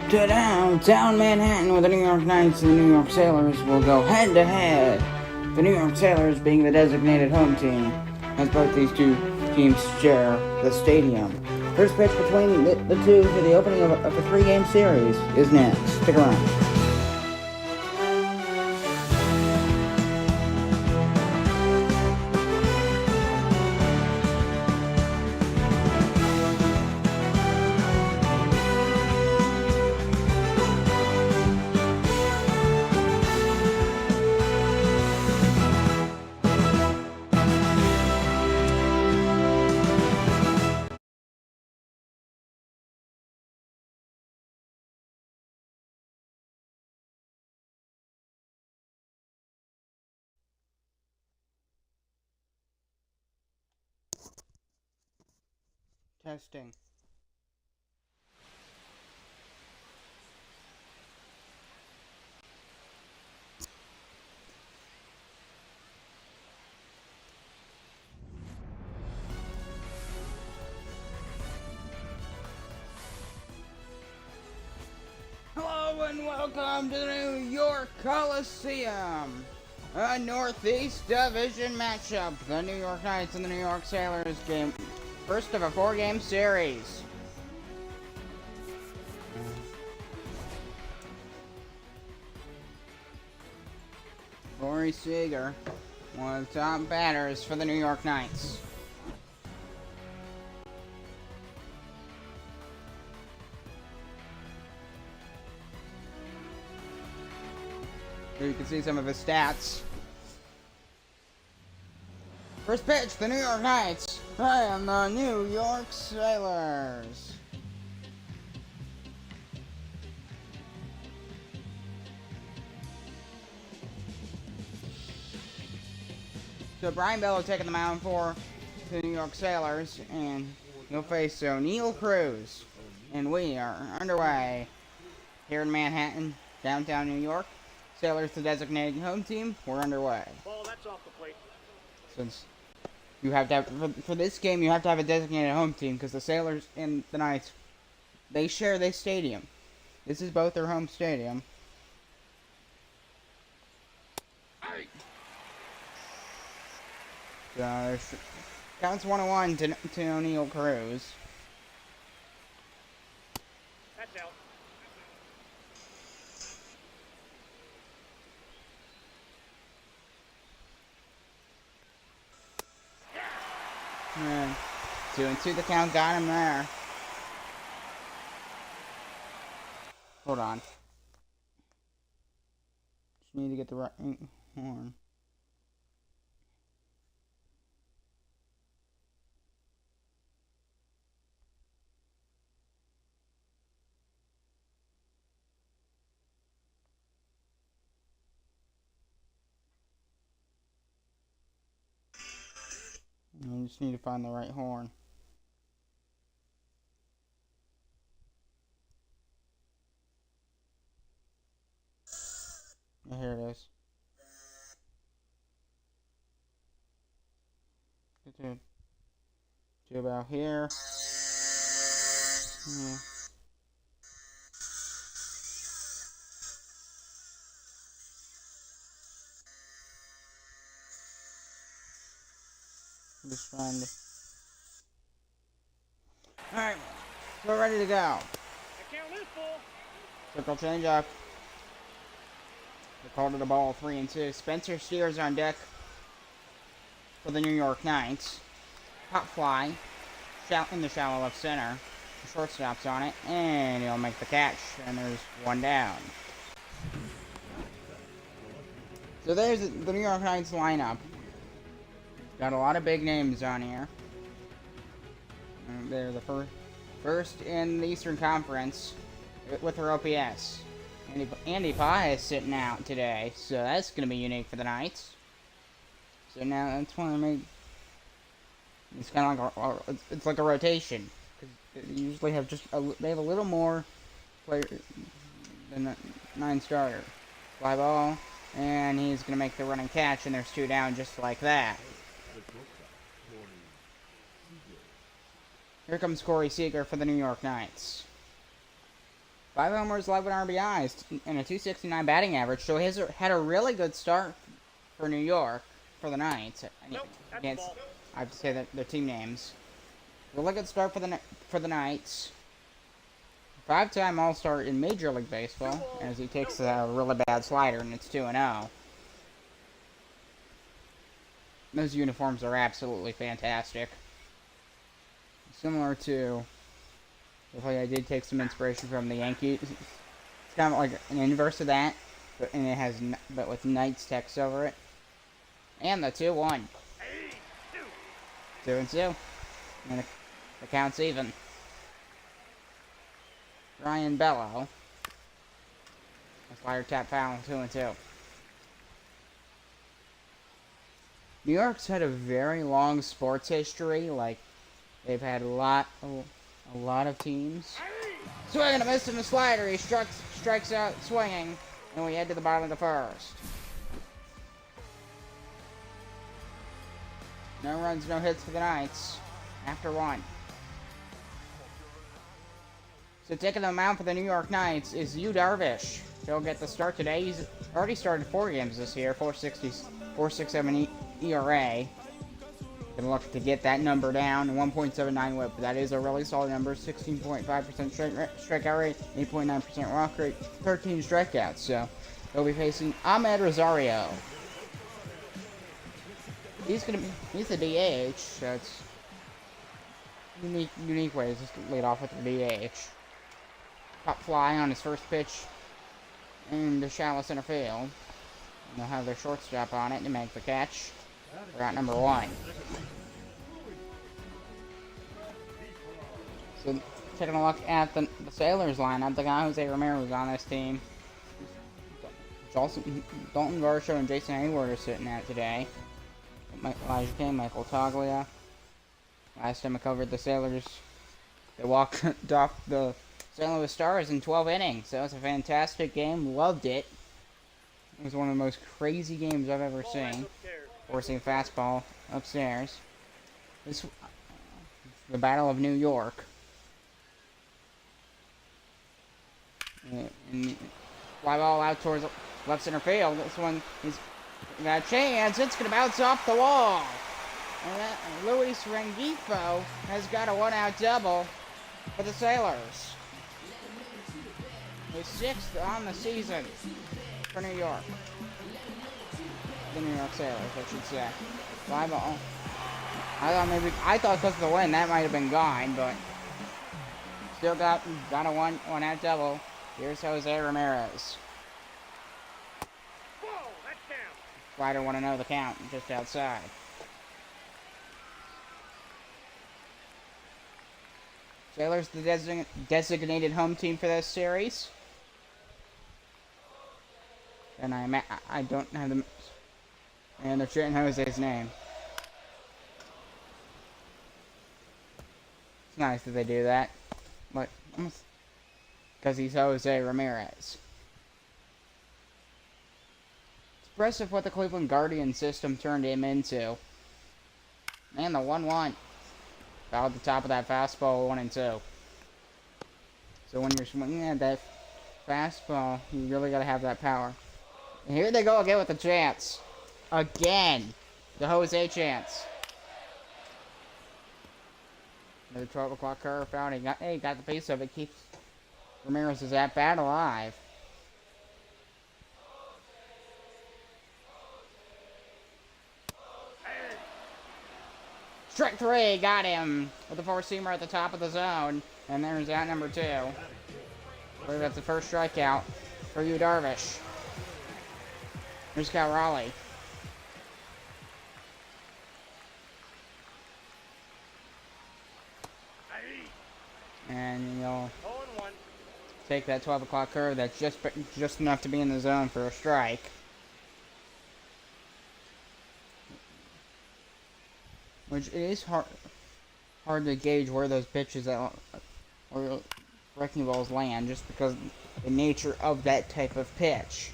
To downtown Manhattan, where the New York Knights and the New York Sailors will go head-to-head. The New York Sailors, being the designated home team, as both these two teams share the stadium. First pitch between the two for the opening of a three-game series is next. Stick around. Testing. Hello and welcome to the New York Coliseum. A Northeast Division matchup. The New York Knights and the New York Sailors game. First of a four-game series. Corey Seager, one of the top batters for the New York Knights. Here you can see some of his stats. First pitch, the New York Knights and the New York Sailors. So Brian Bello taking the mound for the New York Sailors, and he'll face O'Neal Cruz. And we are underway here in Manhattan, downtown New York. Sailors, the designated home team, we're underway. Ball, that's off the plate. Since you have to have, for this game, you have to have a designated home team, because the Sailors and the Knights, they share this stadium. This is both their home stadium. Counts 1-1 to O'Neal Cruz. That's out. And 2-2 the count, got him there. Hold on. Just need to get the right horn. I just need to find the right horn. Oh, here it is. To about here. Yeah. I'm just trying to. Alright, we're ready to go. The count is full. Circle change up. They called it a ball 3-2. Spencer Steers on deck for the New York Knights. Pop fly. In the shallow left center. The shortstop's on it, and he'll make the catch. And there's one down. So there's the New York Knights lineup. Got a lot of big names on here. They're the first in the Eastern Conference with their OPS. Andy Pye is sitting out today, so that's going to be unique for the Knights. So now that's why I made. It's kind of like it's like a rotation. They usually have they have a little more player than the 9 starter. Fly ball, and he's going to make the running catch, and there's 2 down just like that. Here comes Corey Seager for the New York Knights. 5 homers, 11 RBIs, and a 269 batting average. So he had a really good start for New York for the Knights. Nope, that's Against, ball. I have to say that their team names. Really good start for the Knights. 5-time All-Star in Major League Baseball, as he takes a really bad slider, and it's 2-0. Those uniforms are absolutely fantastic. Similar to the play, I did take some inspiration from the Yankees. It's kind of like an inverse of that, but with Knights text over it. And the 2-1. 2-2. And the count's even. Ryan Bello. A slider tap foul, 2-2. New York's had a very long sports history. Like, they've had a lot of teams. Swinging a miss in the slider. He strikes out swinging. And we head to the bottom of the first. No runs, no hits for the Knights. After 1. So taking the mound for the New York Knights is Yu Darvish. He'll get the start today. He's already started 4 games this year. 4.67 ERA. Gonna look to get that number down. 1.79 whip. But that is a really solid number. 16.5% strikeout rate. 8.9% walk rate. 13 strikeouts. So they'll be facing Ahmed Rosario. He's the DH. So it's unique ways to lead off with the DH. Pop fly on his first pitch in the shallow center field. And they'll have their shortstop on it to make the catch. They're at number 1. So taking a look at the Sailors lineup, the guy Jose Romero was on this team. Dalton Varsho and Jason Hayward are sitting out today. Elijah King, Michael Toglia. Last time I covered the Sailors, they walked off the St. Louis Stars in 12 innings. That was a fantastic game. Loved it. It was one of the most crazy games I've ever seen. Forcing a fastball upstairs. The Battle of New York. And fly ball out towards left center field. This one, he's got a chance. It's going to bounce off the wall. And Luis Rengifo has got a 1-out double for the Sailors. His 6th on the season for New York. The New York Sailors, I should say. Fly ball. I thought because of the win that might have been gone, but still got a 1-out double. Here's Jose Ramirez. Whoa, that's down. Slider 1-0 the count, just outside. Sailors the designated home team for this series. And I don't have the... And they're chanting Jose's name. It's nice that they do that. But... because he's Jose Ramirez. It's impressive what the Cleveland Guardian system turned him into. And the 1-1. Fouled the top of that fastball, 1-2. So when you're swinging at that fastball, you really got to have that power. And here they go again with the chance. Again. The Jose chance. Another 12 o'clock curve foul. He got the piece of it. Keeps Ramirez's at bat alive. Strike 3, got him with the 4-seamer at the top of the zone. And there's out number 2. I believe that's the first strikeout for Yu Darvish. Here's Cal Raleigh. And you'll take that 12 o'clock curve that's just enough to be in the zone for a strike. Which it is hard to gauge where those pitches or wrecking balls land, just because the nature of that type of pitch.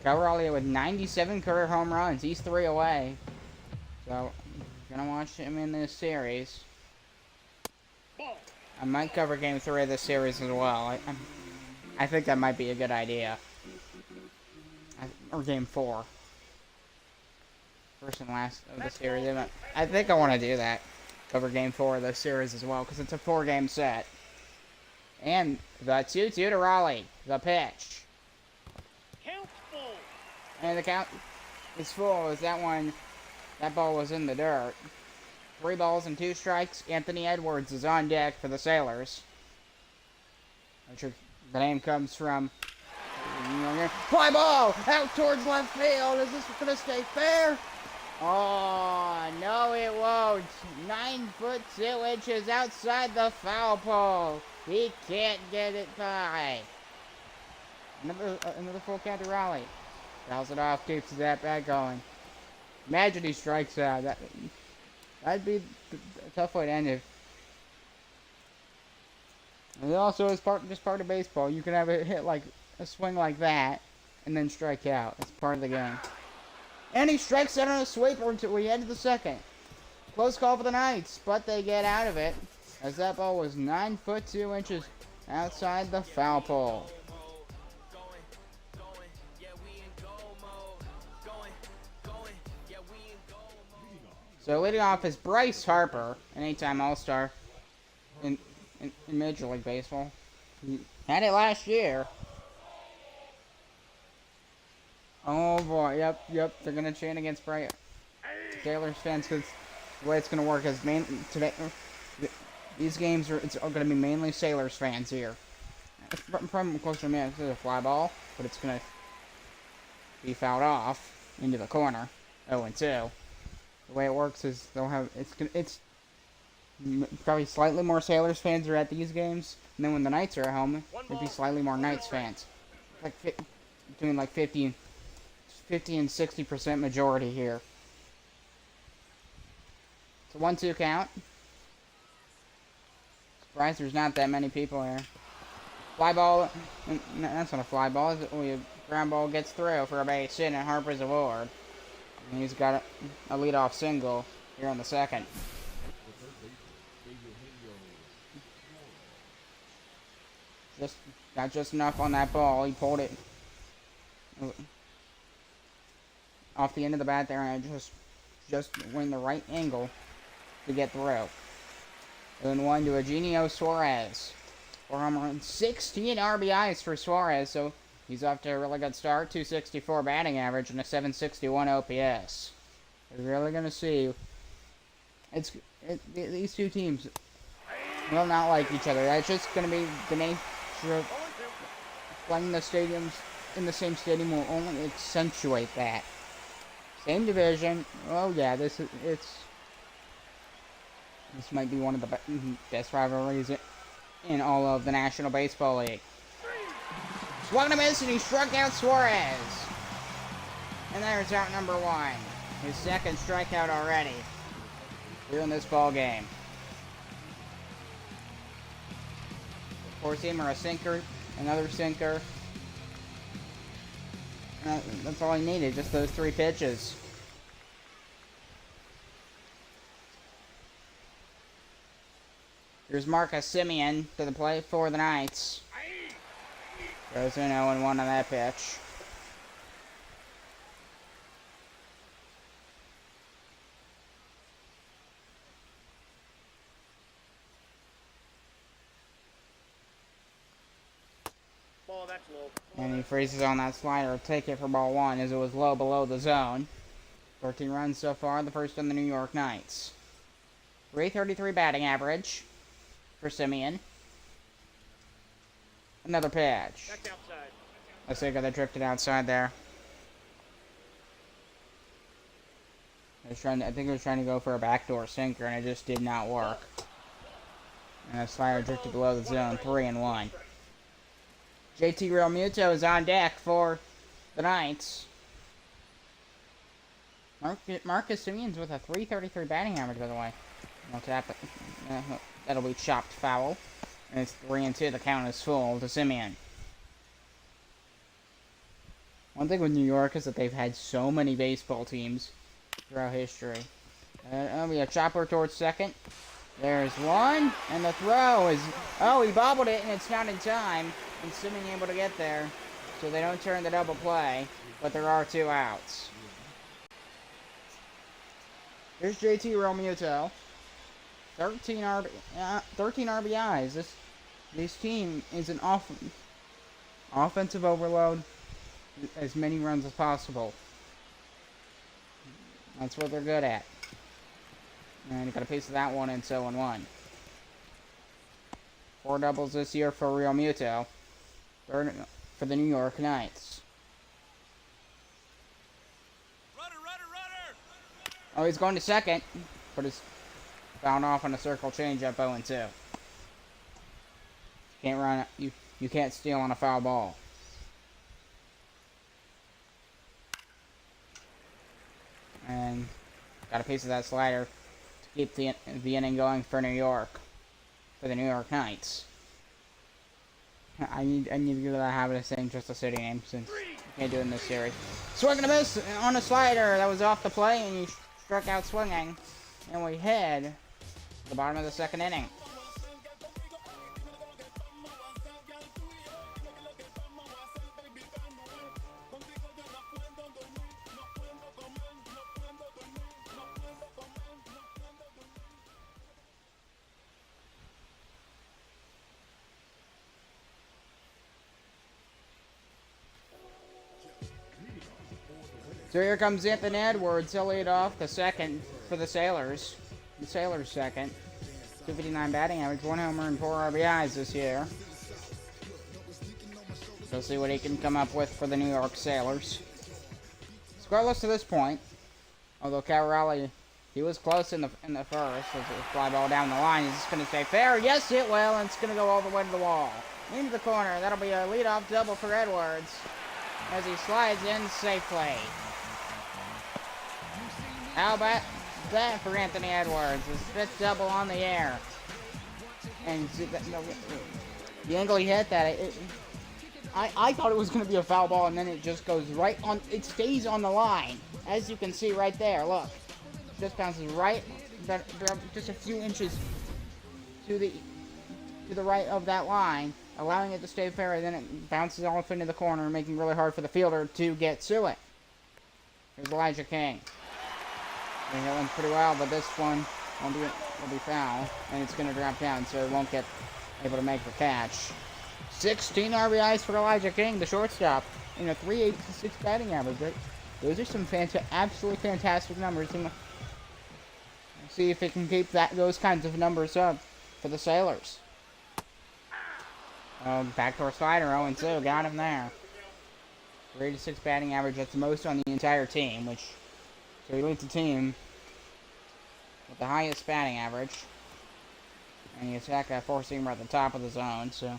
Cal Raleigh with 97 career home runs. He's 3 away. So, gonna watch him in this series. I might cover Game 3 of this series as well. I think that might be a good idea. Or Game 4. First and last of the series. I think I want to do that. Cover Game 4 of this series as well, because it's a 4-game set. And the 2-2 to Raleigh. The pitch. Count's full. And the count is full as that ball was in the dirt. 3 balls and 2 strikes. Anthony Edwards is on deck for the Sailors. The name comes from... Fly ball! Out towards left field! Is this going to stay fair? Oh, no it won't. 9 foot 2 inches outside the foul pole. He can't get it by. Another full count to Raleigh. Fouls it off, keeps his at-bat going. Imagine he strikes out. That'd be a tough way to end it. And it also is just part of baseball. You can have a hit like a swing like that, and then strike out. It's part of the game. And he strikes out on a sweeper until we head to the second. Close call for the Knights, but they get out of it, as that ball was 9 foot 2 inches outside the foul pole. So leading off is Bryce Harper, an 8-time All-Star in Major League Baseball. He had it last year. Oh boy, yep, they're gonna chant against Bryce. Sailors fans, because the way it's gonna work is today. These games it's gonna be mainly Sailors fans here. It's probably closer to me. It's a fly ball, but it's gonna be fouled off into the corner. 0-2. The way it works is they'll have it's probably slightly more Sailors fans are at these games, and then when the Knights are at home, there'd be slightly more Knights fans. Like between like 50 and 60% majority here. It's a 1-2 count. Surprised there's not that many people here. Fly ball. No, that's not a fly ball. Is it? A ground ball gets through for a base hit, and Harper's aboard. And he's got a leadoff single here in the second. Got just enough on that ball. He pulled it off the end of the bat there, and it just went the right angle to get through. 0-1 to Eugenio Suarez. 4 home runs, 16 RBIs for Suarez, so he's off to a really good start. 264 batting average and a 761 OPS. We're really going to see. These two teams will not like each other. That's just going to be the nature of playing the stadiums in the same stadium will only accentuate that. Same division. Oh yeah, this might be one of the best rivalries in all of the National Baseball League. Swung and a miss, and he struck out Suarez. And there's out number 1. His second strikeout already here in this ball game. Four-seamer, a sinker, another sinker. That's all he needed, just those 3 pitches. Here's Marcus Semien to the plate for the Knights. Goes in 0-1 on that pitch. Ball, that's low. And he freezes on that slider. Take it for ball 1 as it was low below the zone. 13 runs so far, the first on the New York Knights. 333 batting average for Semien. Another pitch. That's outside. Looks like they drifted outside there. I think he was trying to go for a backdoor sinker, and it just did not work. And the slider drifted below the zone. 3-1. JT Realmuto is on deck for the Knights. Marcus Semien's with a 333 batting average, by the way. No tap it. That'll be chopped foul. And it's 3-2. The count is full to Semien. One thing with New York is that they've had so many baseball teams throughout history. That'll be a chopper towards second. There's one, and the throw is... Oh, he bobbled it, and it's not in time. And still being able to get there. So they don't turn the double play, but there are 2 outs. Here's JT Realmuto. 13 RBIs. This team is an offensive overload. As many runs as possible. That's what they're good at. And you got a piece of that one, and so on 1. 4 doubles this year for Realmuto. For the New York Knights. Oh, he's going to second, but he's fouled off on a circle changeup 0-2. Can't run. You can't steal on a foul ball. And got a piece of that slider to keep the inning going for New York, for the New York Knights. I need to get out of the habit of saying just a city name since you can't do it in this series. Swing and a miss on a slider that was off the play, and he struck out swinging. And we head to the bottom of the 2nd inning. So here comes Anthony Edwards. He'll lead off the second for the Sailors. The Sailors second. 259 batting average, 1 homer and 4 RBIs this year. We'll see what he can come up with for the New York Sailors. Scoreless to this point. Although Cal Raleigh, he was close in the first. As a fly ball down the line. Is this going to stay fair? Yes, it will. And it's going to go all the way to the wall. Into the corner. That'll be a leadoff double for Edwards. As he slides in safely. How about that for Anthony Edwards? His 5th double on the air. And the angle he hit that, I thought it was going to be a foul ball, and then it just goes right on. It stays on the line, as you can see right there. Look, just bounces right, just a few inches to the right of that line, allowing it to stay fair, and then it bounces off into the corner, making it really hard for the fielder to get to it. Here's Elijah King. He hit one pretty well, but this one will be foul, and it's going to drop down, so it won't get able to make the catch. 16 RBIs for Elijah King, the shortstop, and a 386 batting average. Right? Those are some absolutely fantastic numbers. And see if it can keep those kinds of numbers up for the Sailors. Backdoor slider, 0-2, got him there. 386 batting average, that's the most on the entire team, so he leads the team with the highest batting average. And he attacked that 4-seamer at the top of the zone, so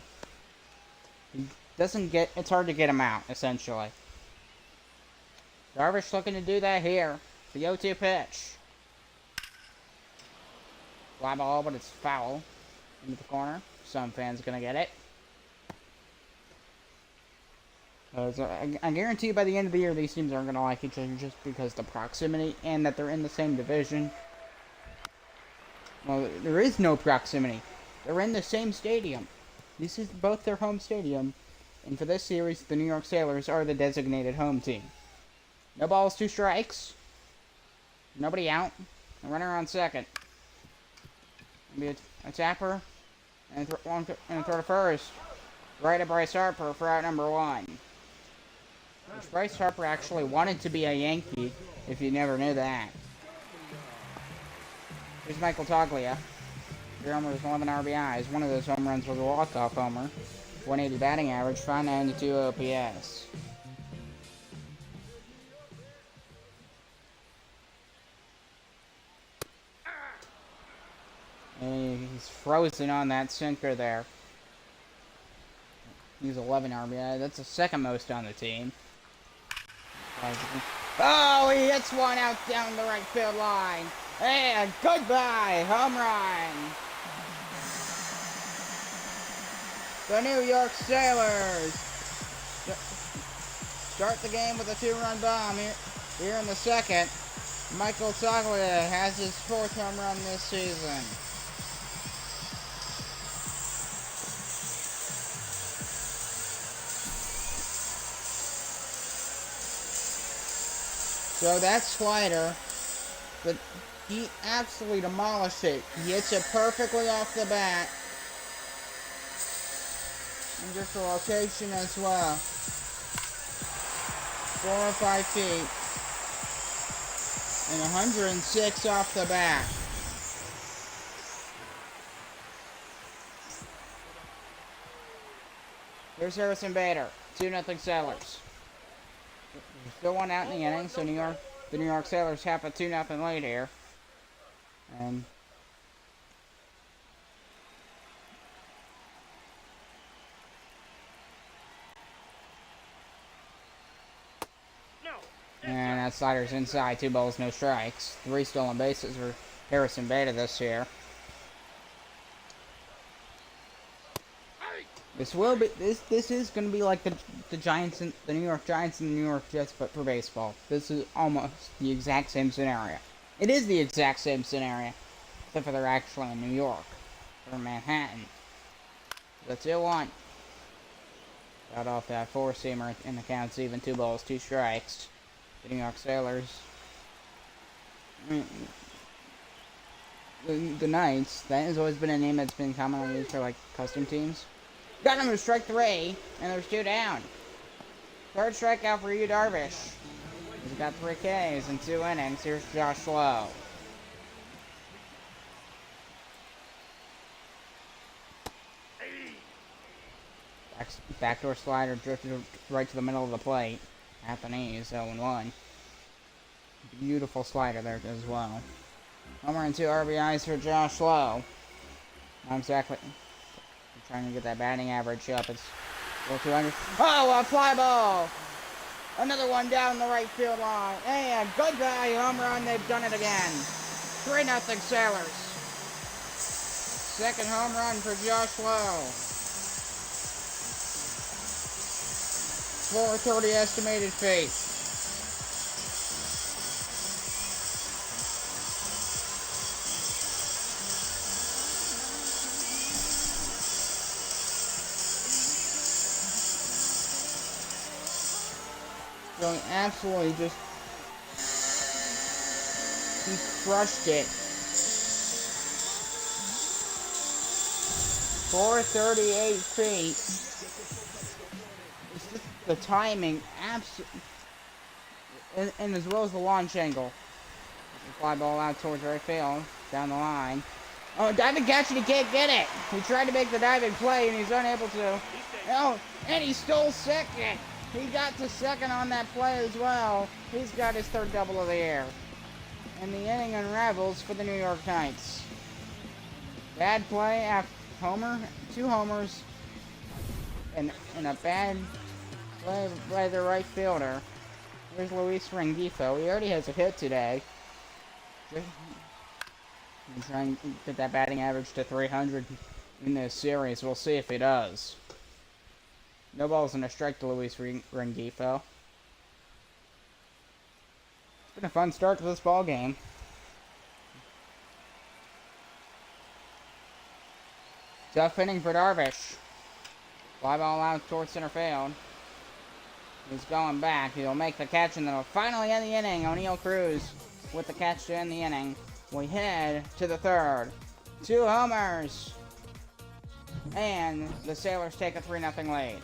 it's hard to get him out, essentially. Darvish looking to do that here. The 0-2 pitch. Fly ball, but it's foul into the corner. Some fans gonna get it. I guarantee you by the end of the year, these teams aren't going to like each other just because the proximity and that they're in the same division. Well, there is no proximity. They're in the same stadium. This is both their home stadium. And for this series, the New York Sailors are the designated home team. No balls, 2 strikes. Nobody out. A runner on second. Maybe a tapper. And a throw to first. Right at Bryce Harper for out number 1. Which Bryce Harper actually wanted to be a Yankee, if you never knew that. Here's Michael Toglia. 3 homers, 11 RBIs. One of those home runs was a walk-off homer. 180 batting average, 592 OPS. And he's frozen on that sinker there. He's 11 RBI. That's the second most on the team. Oh, he hits one out down the right field line. And goodbye, home run. The New York Sailors start the game with a 2-run bomb here in the second. Michael Toglia has his 4th home run this season. So that slider, but he absolutely demolished it. He hits it perfectly off the bat. And just the location as well. 4 or 5 feet. And 106 off the bat. Here's Harrison Bader. 2-0 Sailors. Still one out in the inning, so the New York Sailors have a 2-0 lead here. And that slider's inside. 2 balls, no strikes. 3 stolen bases for Harrison Bader this year. This is going to be like the Giants and the New York Giants and the New York Jets, but for baseball. This is almost the exact same scenario. It is the exact same scenario, except for they're actually in New York or Manhattan. That's 2-1. Got off that 4-seamer, and the count's even. 2 balls, 2 strikes. The New York Sailors. The Knights. That has always been a name that's been commonly used for like custom teams. Got him to strike 3, and there's 2 down. 3rd strikeout for Yu Darvish. He's got 3 Ks in 2 innings. Here's Josh Lowe. Backdoor slider drifted right to the middle of the plate. At the knees, 0-1. Beautiful slider there as well. Homer and 2 RBIs for Josh Lowe. Not exactly trying to get that batting average up. It's 200. Oh, a fly ball! Another one down the right field line. And goodbye, home run. They've done it again. 3-0 Sailors. 2nd home run for Josh Lowe. 430 estimated feet. Going absolutely just, he crushed it. 438 feet. It's just the timing, and as well as the launch angle. The fly ball out towards right field, down the line. Oh, diving catch and he can't get it. He tried to make the diving play and he's unable to. Oh, and he stole 2nd. He got to 2nd on that play as well. He's got his 3rd double of the year. And the inning unravels for the New York Knights. Bad play after homer, 2 homers, and a bad play by the right fielder. Here's Luis Rengifo. He already has a hit today. He's trying to get that batting average to 300 in this series. We'll see if he does. No balls and a strike to Luis Rengifo. It's been a fun start to this ball game. Tough inning for Darvish. Fly ball out towards center field. He's going back. He'll make the catch and then he'll finally end the inning. O'Neal Cruz with the catch to end the inning. We head to the 3rd. 2 homers. And the Sailors take a 3-0 lead.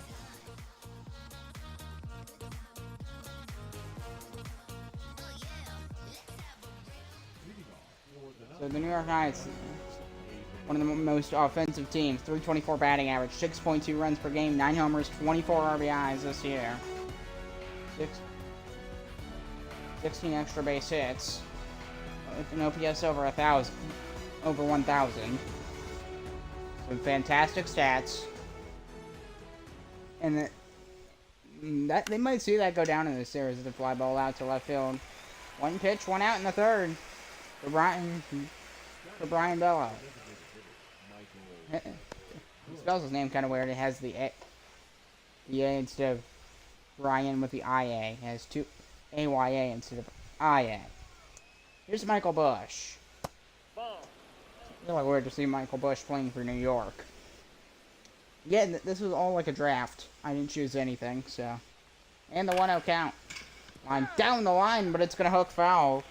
So the New York Knights, one of the most offensive teams, 324 batting average, 6.2 runs per game, 9 homers, 24 RBIs this year. 16 extra base hits, with an OPS over 1,000, over 1,000. Some fantastic stats, and that they might see that go down in this series if the fly ball out to left field. 1 pitch, 1 out in the 3rd for Brian Bello. He spells his name kind of weird. It has the A instead of Brian with the IA. It has 2 AYA instead of IA. Here's Michael Bush. It's really weird to see Michael Bush playing for New York. Yeah, this was all like a draft. I didn't choose anything, so. And the 1-0 count. line down the line, but it's gonna hook foul.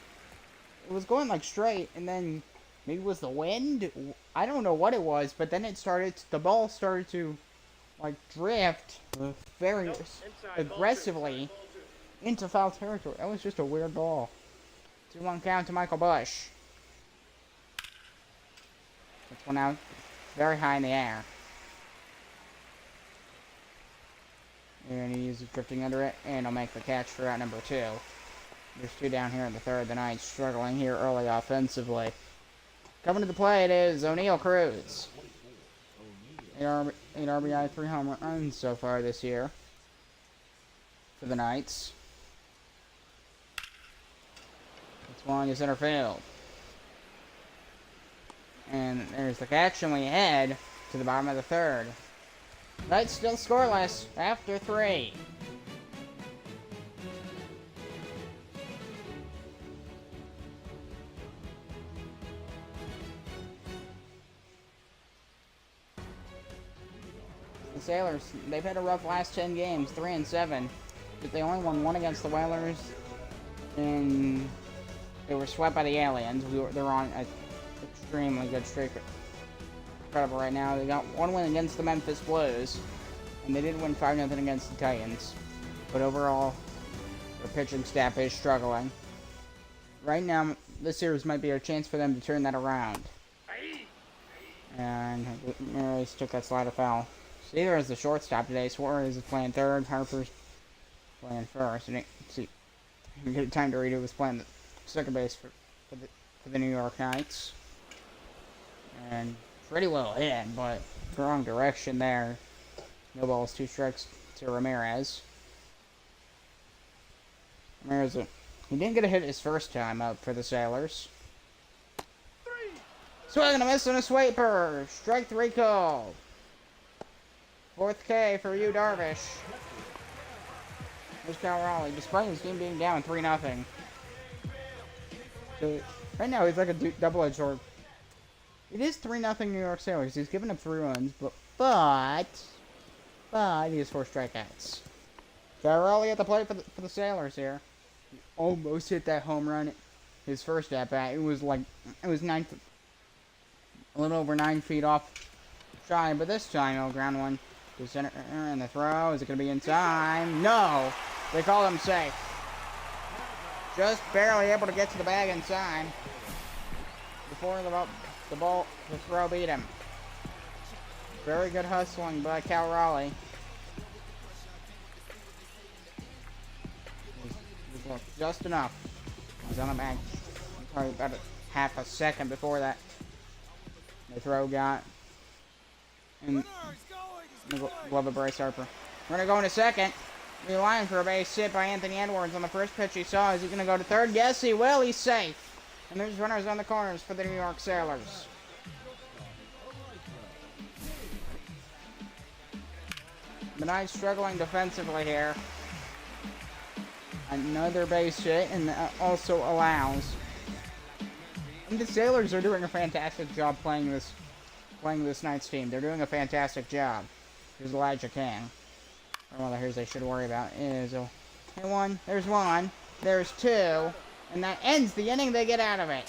It was going like straight, and then maybe it was the wind. I don't know what it was, but then the ball started to like drift very aggressively into foul territory. That was just a weird ball. 2-1 count to Michael Bush. This one out very high in the air. And he uses drifting under it, and he'll make the catch for out number 2. There's 2 down here in the third. The Knights struggling here early offensively. Coming to the plate is O'Neal Cruz. 8 RBI, 3 home runs so far this year for the Knights. It's one to center field. And there's the catch, and we head to the bottom of the third. Knights still scoreless after 3. The Sailors, they've had a rough last 10 games, 3-7. But they only won 1 against the Whalers, and they were swept by the Aliens. They're on an extremely good streak. Incredible right now. They got 1 win against the Memphis Blues, and they did win 5-0 against the Titans. But overall, their pitching staff is struggling. Right now, this series might be a chance for them to turn that around. And Ramirez took that slider foul. Seaver is the shortstop today. Suarez is playing third. Harper's playing first. And see, you get time to read who was playing the second base for the New York Knights. And pretty well hit, but wrong direction there. No balls, 2 strikes to Ramirez. Ramirez, he didn't get a hit his first time up for the Sailors. Swing and a miss and a sweeper. Strike 3 call. 4th K for you, Darvish. There's Cal Raleigh, despite his team being down 3-0. So, right now, he's like a double-edged sword. It is 3-0 New York Sailors. He's given up 3 runs, but he has 4 strikeouts. Cal Raleigh at the plate for the Sailors here. He almost hit that home run his first at-bat. It was 9, a little over 9 feet off shy, but this time he'll ground one to center, and the throw, is it going to be in time? No! They call him safe. Just barely able to get to the bag in time before the throw beat him. Very good hustling by Cal Raleigh. He's just enough. He's on the bag. Probably about half a second before that the throw got in the glove of Bryce Harper. We're going to go in a second. Relying for a base hit by Anthony Edwards on the first pitch he saw. Is he going to go to third? Yes, he will. He's safe. And there's runners on the corners for the New York Sailors. The Knights struggling defensively here. Another base hit, and that also allows. And the Sailors are doing a fantastic job playing this Knights team. They're doing a fantastic job. Here's Elijah King. One of the hitters they should worry about is one. There's 1. There's 2. And that ends the inning. They get out of it.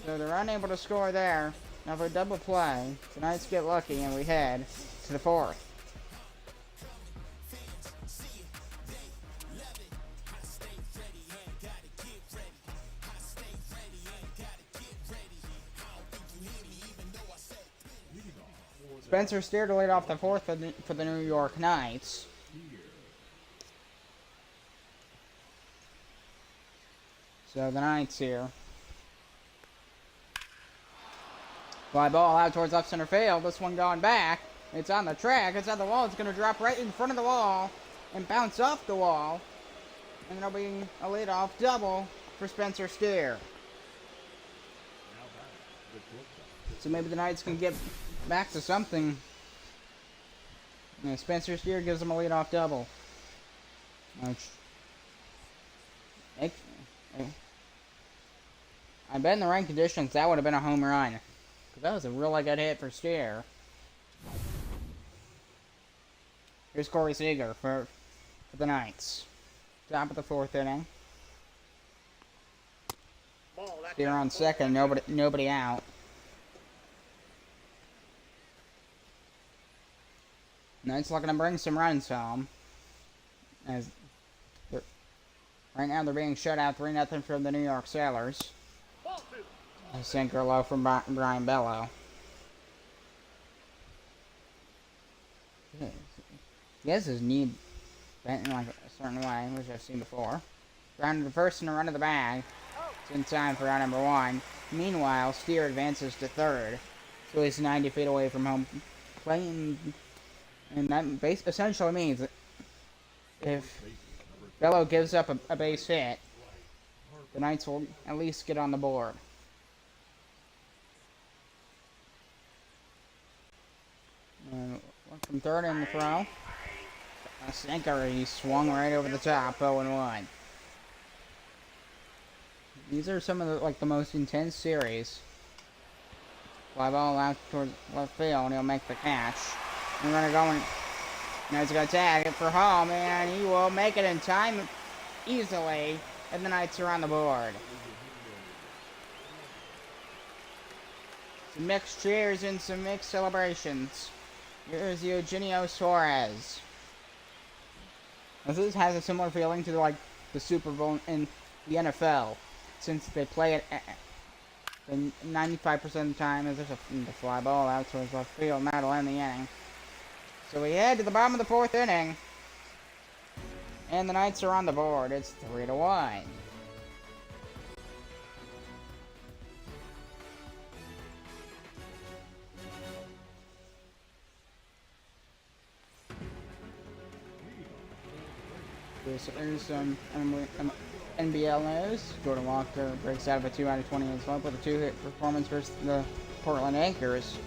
So they're unable to score there. Now for a double play, the Knights get lucky and we head to the 4th. Spencer Steer to lead off the 4th for the New York Knights. So the Knights here. Fly ball out towards left center field. This one going back. It's on the track. It's on the wall. It's going to drop right in front of the wall and bounce off the wall. And there'll be a leadoff double for Spencer Steer. So maybe the Knights can get back to something. And Spencer Steer gives them a leadoff double. I bet in the right conditions that would have been a home run. Because that was a really good hit for Steer. Here's Corey Seager for the Knights. Top of the 4th inning. Ball, that's Steer out. on second. Nobody out. Knights looking to bring some runs home. As right now they're being shut out 3-0 from the New York Sailors. Ball two. A sinker low from Brian Bello. He has his knee bent in like a certain way, which I've seen before. Grounded to first and a run to the bag. It's in time for out number 1. Meanwhile, Steer advances to third. So he's 90 feet away from home. Playing, and that essentially means that if Bello gives up a base hit, the Knights will at least get on the board. And from third in the throw. A sinker, he swung right over the top, 0-1. These are some of the most intense series. Fly ball out towards left field, and he'll make the catch. And we're going. Now he's going to tag it for home, and he will make it in time easily, and the Knights are on the board. Some mixed cheers and some mixed celebrations. Here's Eugenio Suarez. This has a similar feeling to the Super Bowl in the NFL, since they play it 95% of the time as there's a fly ball out towards left field, and that'll end the inning. So we head to the bottom of the 4th inning, and the Knights are on the board. It's 3-1. There's some NBL news. Jordan Walker breaks out of a 2 out of 20 slump with a 2-hit performance versus the Portland Anchors.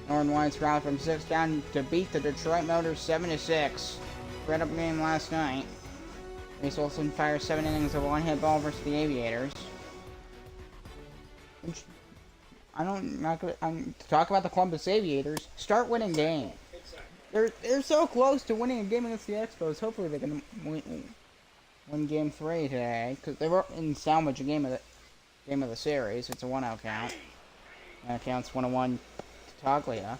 Northern Whites rallied from 6 down to beat the Detroit Motors 7-6. Red up game last night. Reese Wilson fires 7 innings of a 1-hit ball versus the Aviators. I'm not gonna talk about the Columbus Aviators. Start winning games. They're so close to winning a game against the Expos. Hopefully they can win game 3 today, because they were in salvage a game of the series. It's a 1-out count. That counts 1-1 to Toglia,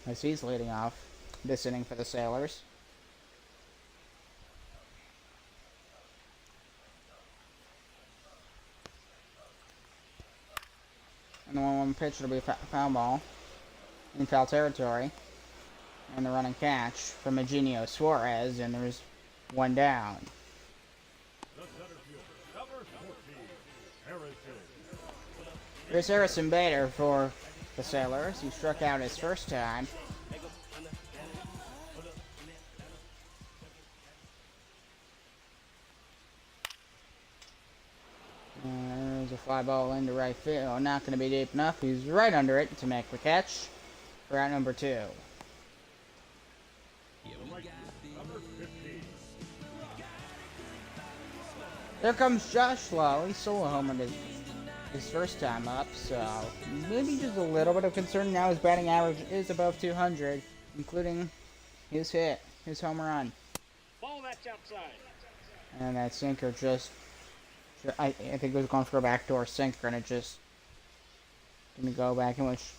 as he's leading off this inning for the Sailors. And the 1-1 pitch will be a foul ball in foul territory. And the running catch from Eugenio Suarez, and there's 1 down. Here's Harrison Bader for the Sailors. He struck out his first time. And there's a fly ball into right field. Not going to be deep enough. He's right under it to make the catch for out number 2. There comes Josh Lowe. He solo homered his first time up, so maybe just a little bit of concern. Now his batting average is above 200, including his hit, his home run. Ball, that's outside. And that sinker I think it was going for a backdoor sinker, and it just didn't go back in, which.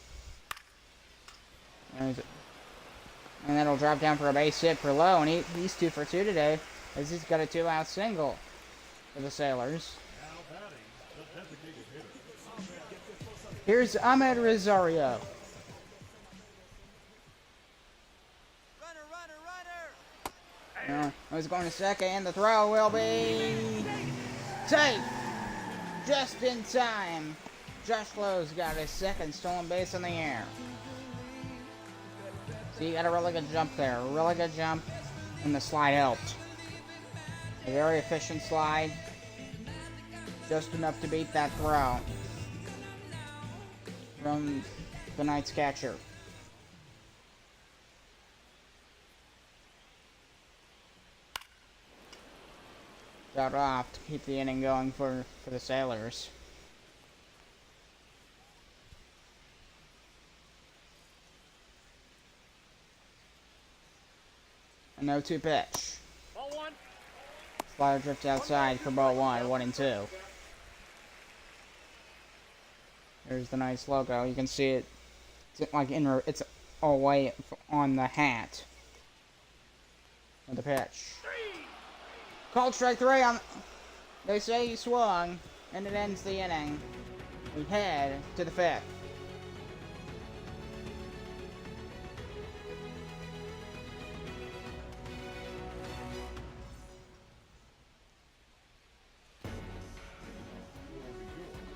And that'll drop down for a base hit for Lowe, and he's 2 for 2 today, as he's got a 2-out single for the Sailors. Here's Ahmed Rosario. I was going to second, and the throw will be safe. Just in time. Josh Lowe's got his second stolen base in the air. So he got a really good jump there. A really good jump, and the slide helped. A very efficient slide. Just enough to beat that throw from the Knights catcher. Got off to keep the inning going for the Sailors. A 0-2 pitch. Ball 1. Slider drift outside for ball 1 and 2. There's the nice logo. You can see it. It's like it's all the way on the hat of the pitch. Called strike 3 on. They say he swung, and it ends the inning. We head to the 5th.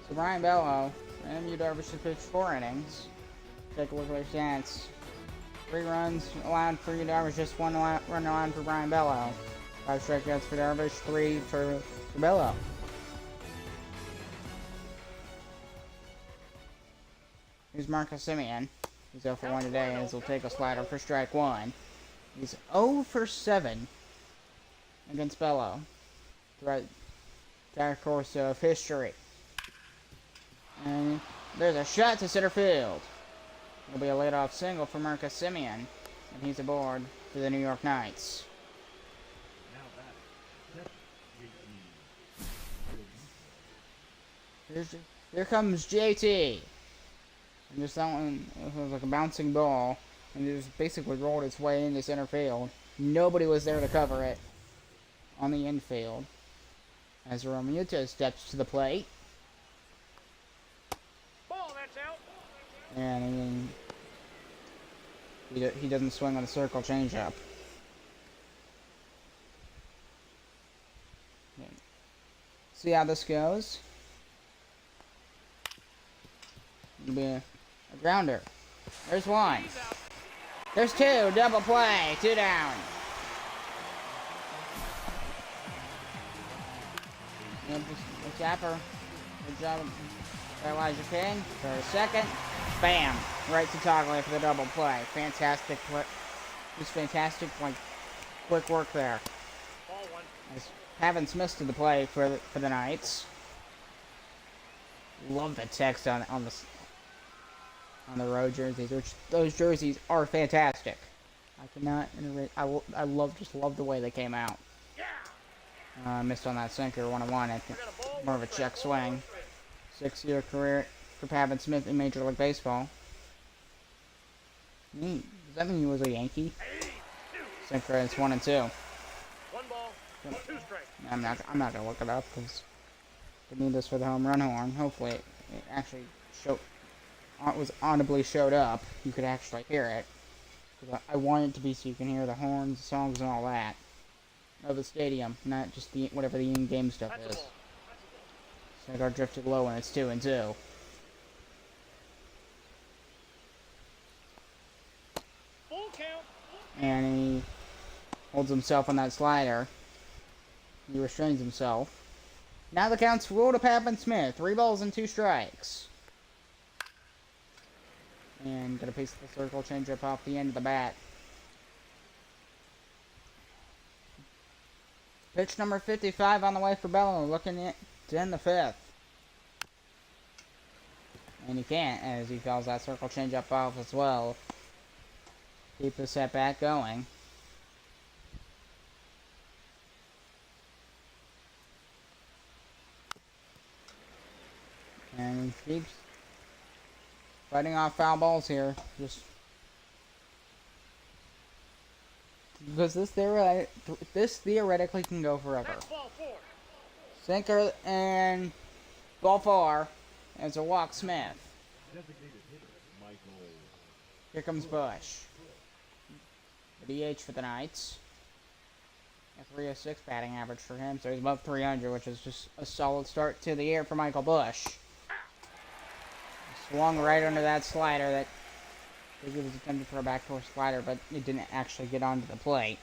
So Brian Bello and MU Darvish have pitched 4 innings. Take a look at their stats. 3 runs allowed for Darvish, just 1 run allowed for Brian Bello. 5 strikeouts for Darvish, 3 for Bello. Here's Marcus Semien. He's 0 for 1 today, as he'll take a slider for strike 1. He's 0 for 7 against Bello throughout the entire course of history. And there's a shot to center field. It'll be a leadoff single for Marcus Semien, and he's aboard for the New York Knights. Here comes JT. And just that one, it was like a bouncing ball, and it just basically rolled its way into center field. Nobody was there to cover it on the infield. As Romuto steps to the plate. Ball, that's out. And he doesn't swing on a circle changeup. See how this goes. It'll be a grounder. There's 1. There's 2. Double play. 2 down. The Tapper. Good job by Elijah King. For a second. Bam. Right to Toggler for the double play. Fantastic play. Just fantastic, like, quick work there. Ball 1. As Havens missed the play for the Knights. Love the text on the road jerseys. Those jerseys are fantastic. I cannot iterate. I love the way they came out. Missed on that sinker, 1-1. I think more of a check swing. 6-year career for Pavin Smith in Major League Baseball. Does that mean he was a Yankee? Sinker, it's 1 and 2. 1 ball, 2 strikes. I'm not gonna look it up because we need this for the home run horn. Hopefully, it actually was audibly showed up. You could actually hear it. I want it to be so you can hear the horns, the songs, and all that of the stadium, not just whatever the in-game stuff is. Cigar drifted low and it's 2 and 2. Full count. And he holds himself on that slider. He restrains himself. Now the count's full to Pavin Smith. 3 balls and 2 strikes. And gonna piece the circle changeup off the end of the bat. Pitch number 55 on the way for Bello, looking to end the 5th. And he can't, as he fouls that circle changeup off as well. Keep the set bat going. And he keeps fighting off foul balls here. Just because this theoretically can go forever. That's ball 4. Sinker and ball 4 as a walk Smith. Here comes Bush. The DH for the Knights. A 306 batting average for him, so he's above 300, which is just a solid start to the year for Michael Bush. Swung right under that slider that he was attempting to throw back to a slider, but it didn't actually get onto the plate.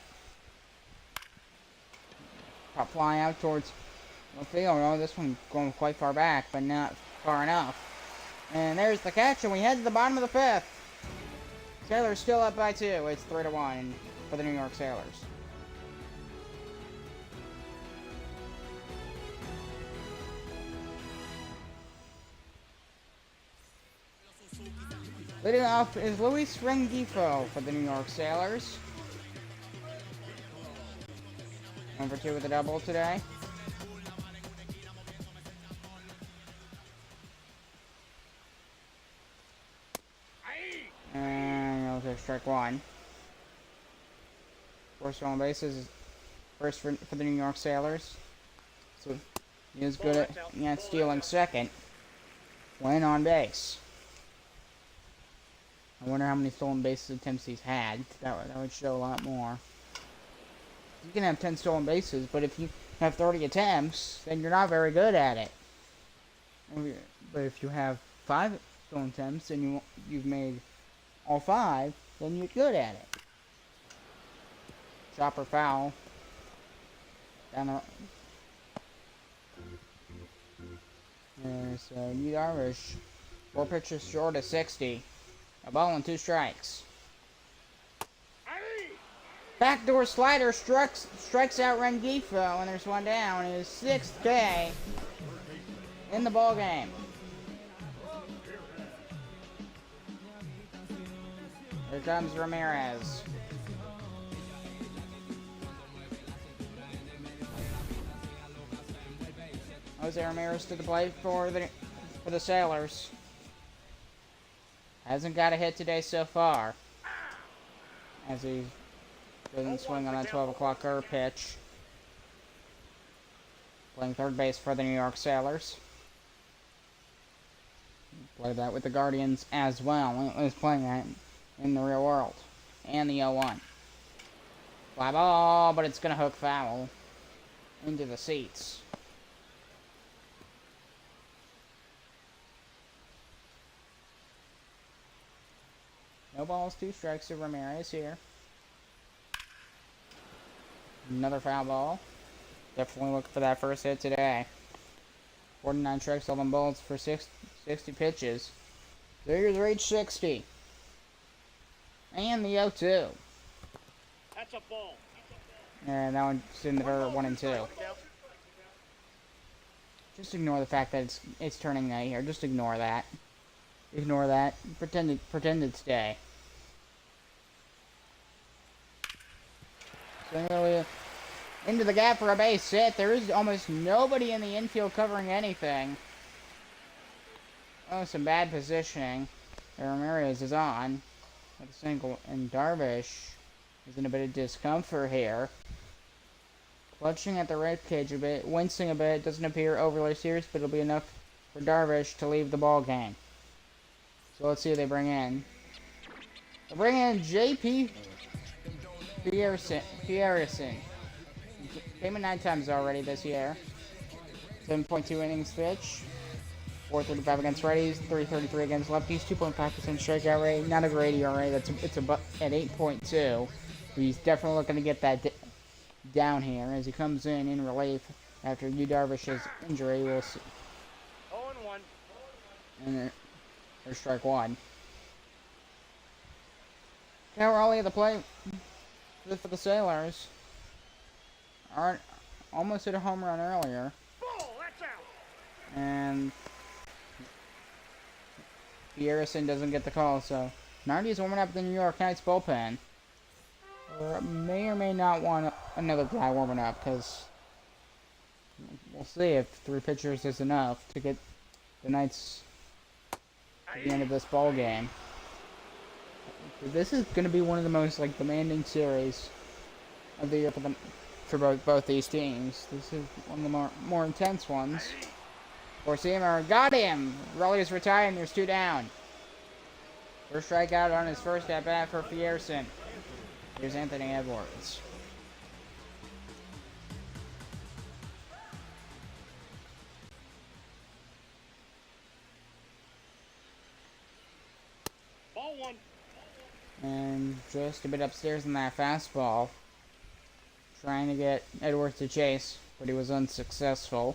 Pop fly out towards the field. Oh, this one going quite far back, but not far enough. And there's the catch, and we head to the bottom of the 5th. Sailors still up by 2. It's 3-1 for the New York Sailors. Leading off is Luis Rengifo for the New York Sailors. 1 for 2 with a double today. And I'll take strike one. Four stolen bases. First for the New York Sailors. So he is good at stealing second when on base. I wonder how many stolen bases attempts he's had. That would show a lot more. You can have 10 stolen bases, but if you have 30 attempts, then you're not very good at it. But if you have 5 stolen attempts and you've made all 5, then you're good at it. Chopper foul. Down the... There's Yu Darvish. 4 pitches short of 60. A ball and 2 strikes. Backdoor slider strikes out Rengifo, and there's one down. His 6th K in the ball game. Here comes Ramirez. Jose Ramirez to the plate for the Sailors. Hasn't got a hit today so far, as he doesn't swing on that 12 o'clock curve pitch. Playing third base for the New York Sailors. Played that with the Guardians as well. He was playing that in the real world. And the 0-1. Fly ball, but it's going to hook foul into the seats. No balls, 2 strikes to Ramirez here. Another foul ball. Definitely looking for that first hit today. 49 strikes, 11 balls for 60 pitches. There's reach 60. And the 0-2. That's a ball. And that one's in the dirt, 1 and 2. Just ignore the fact that it's turning night here. Just ignore that. Ignore that. Pretend it's day. So into the gap for a base hit. There is almost nobody in the infield covering anything. Oh, some bad positioning. Ramirez is on with a single, and Darvish is in a bit of discomfort here. Clutching at the rib cage a bit, wincing a bit. Doesn't appear overly serious, but it'll be enough for Darvish to leave the ball game. So let's see who they bring in. They bring in J.P. Pierson. Came in 9 times already this year. 7.2 innings pitch. 435 against righties, 333 against lefties, 2.5% strikeout rate. Not a great ERA. It's at 8.2. He's definitely looking to get that down here as he comes in relief after Yu Darvish's injury. We'll see. 0-1. And there's strike 1. Now we're only at the plate for the Sailors. Almost hit a home run earlier. Ball, that's out. And Pierson doesn't get the call, so Nardi's warming up the New York Knights bullpen. Or may or may not want another guy warming up, because we'll see if 3 pitchers is enough to get the Knights to the end of this ball game. This is going to be one of the most demanding series of the year for both these teams. This is one of the more intense ones. Four-seamer got him. Raleigh is retired, and there's 2 down. First strikeout on his first at bat for Pierson. Here's Anthony Edwards. Ball 1. And just a bit upstairs in that fastball. Trying to get Edwards to chase, but he was unsuccessful.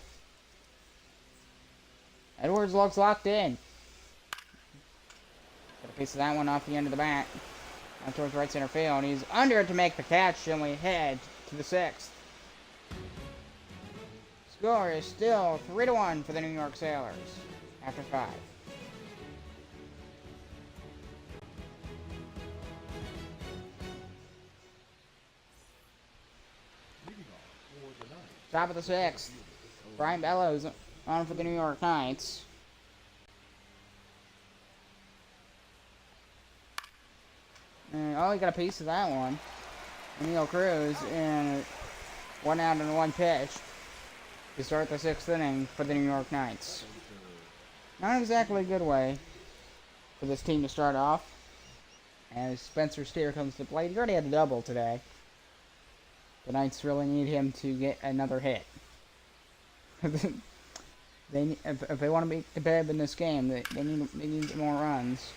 Edwards looks locked in. Got a piece of that one off the end of the bat. Out towards right center field. He's under it to make the catch, and we head to the 6th. Score is still 3-1 for the New York Sailors after 5. Top of the sixth. Brian Bellows on for the New York Knights. And, oh, he got a piece of that one. Neil Cruz, and 1 out and 1 pitch to start the 6th inning for the New York Knights. Not exactly a good way for this team to start off. As Spencer Steer comes to play. He already had a double today. The Knights really need him to get another hit. If they want to be competitive in this game, they need more runs.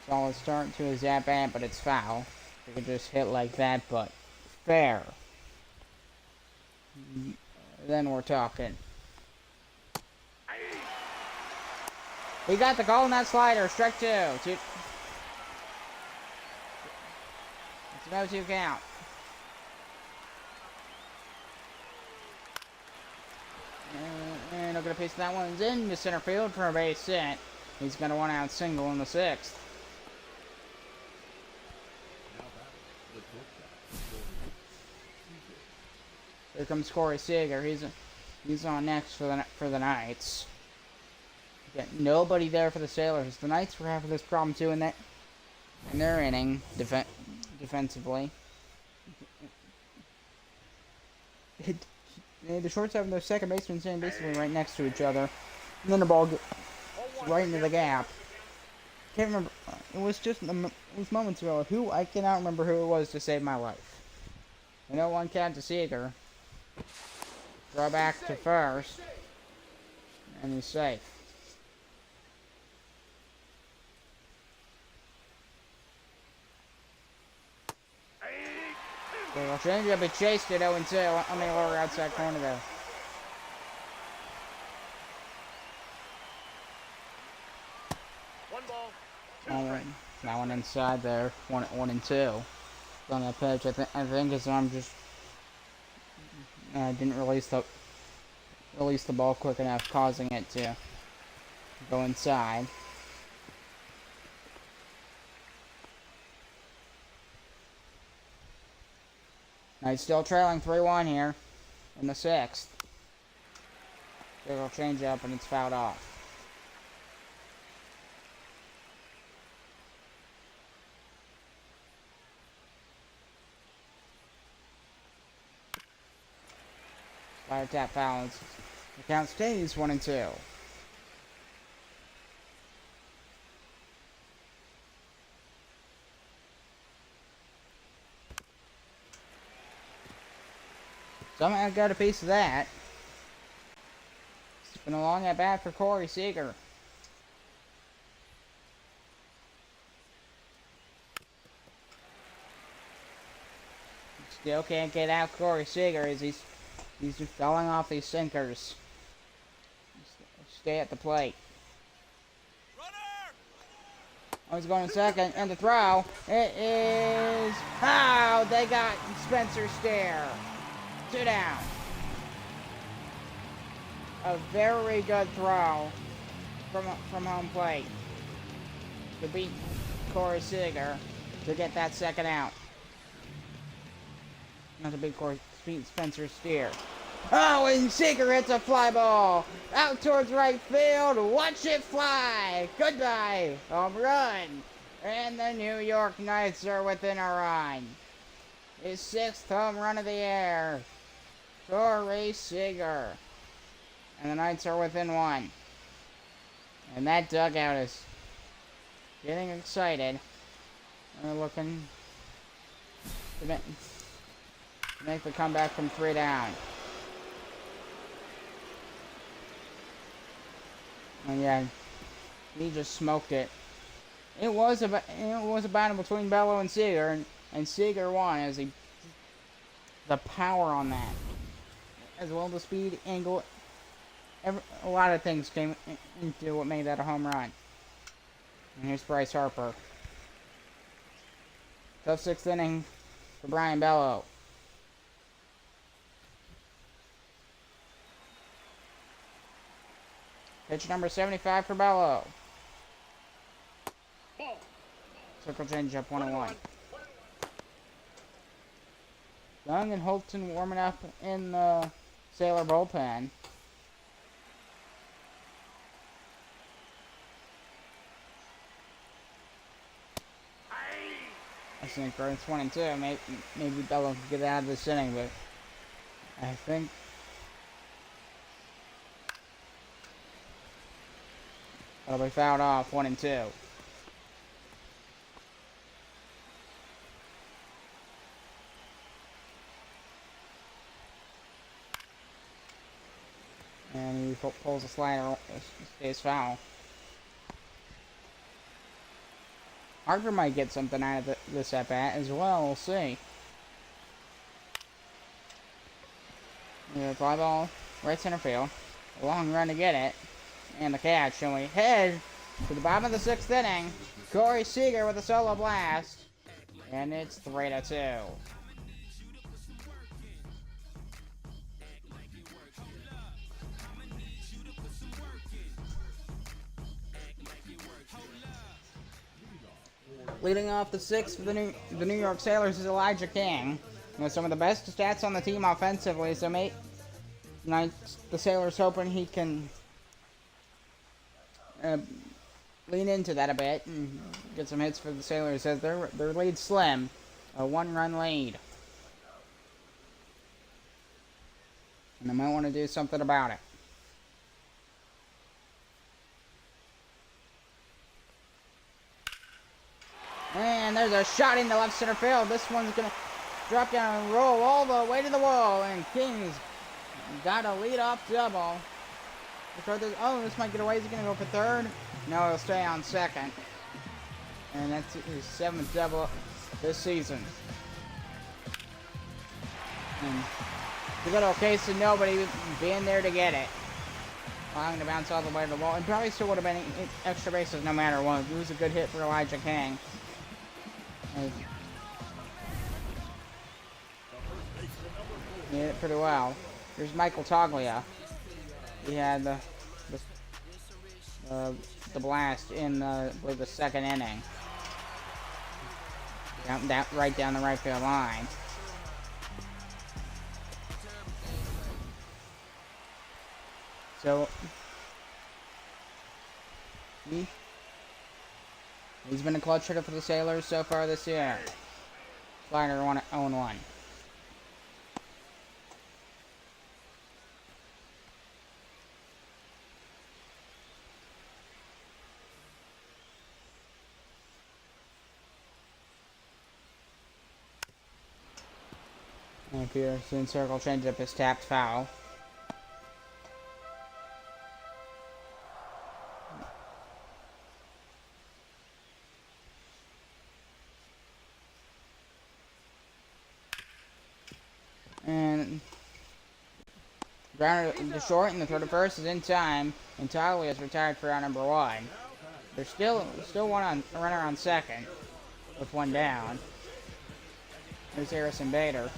Solid start to his at-bat, but it's foul. They could just hit like that, but fair. Then we're talking. He got the call on that slider. Strike 2. It's no 2 count. And look at a piece of that one's into center field for a base hit. He's got a 1 out single in the 6th. Here comes Corey Seager. He's on next for the Knights. Got nobody there for the Sailors. The Knights were having this problem too in their inning defensively. The shortstop and the second baseman sitting basically right next to each other, and then the ball gets right into the gap. Can't remember. It was moments ago. I cannot remember who it was to save my life. I know 1 count to Seager. Throw back to first, and he's safe. Well, changeup, he chased it 0-2 on the lower outside corner there. One ball, 2 strikes. That one inside there, 1-2 on that pitch. I think his arm just didn't release the ball quick enough, causing it to go inside. He's still trailing 3-1 here in the 6th. It'll change up and it's fouled off. Fire tap foul. The count stays 1-2. Somehow got a piece of that. It's been a long at bat for Corey Seager. Still can't get out Corey Seager as he's just falling off these sinkers. Stay at the plate. Oh, he's going second, and the throw. It is... Oh, they got Spencer Steer. 2 down. A very good throw from home plate to beat Corey Seager to get that second out. Not to beat Spencer Steer. Oh, and Seager hits a fly ball out towards right field. Watch it fly. Goodbye. Home run. And the New York Knights are within a run. His 6th home run of the year. Corey Seager. And the Knights are within 1. And that dugout is getting excited. They're looking to make the comeback from 3 down. And yeah, he just smoked it. It was a battle between Bello and Seager, and Seager won as the power on that, as well as the speed, angle, a lot of things came into what made that a home run. And here's Bryce Harper. Tough 6th inning for Brian Bello. Pitch number 75 for Bello. Circle change up 1-1. Young and Holton warming up in the Sailor bullpen. I think we're in 22. Maybe Bella can get out of this inning, but I think that'll be fouled off. 1-2. And he pulls a slider, stays foul. Harper might get something out of this at bat as well. We'll see. Fly ball, right center field. A long run to get it. And the catch. And we head to the bottom of the 6th inning. Corey Seager with a solo blast. And it's 3-2. Leading off the 6th for the New York Sailors is Elijah King. Some of the best stats on the team offensively, so the Sailors hoping he can lean into that a bit and get some hits for the Sailors as their lead's slim, a 1-run lead. And they might want to do something about it. And there's a shot into left center field. This one's going to drop down and roll all the way to the wall. And King's got a lead-off double. Oh, this might get away. Is he going to go for third? No, he'll stay on second. And that's his 7th double this season. And the good old case of nobody being there to get it. Allowing to bounce all the way to the wall. And probably still would have been extra bases no matter what. It was a good hit for Elijah King. He hit it pretty well. Here's Michael Toglia. He had the blast in the 2nd inning. Right down the right field line. So he's been a clutch hitter for the Sailors so far this year. Slider 0-1. And Peterson circle changes up his tapped foul. And grounder to short, and the throw to first is in time, and Tyler is retired for out number 1. There's still a runner on second with 1 down. There's Harrison Bader.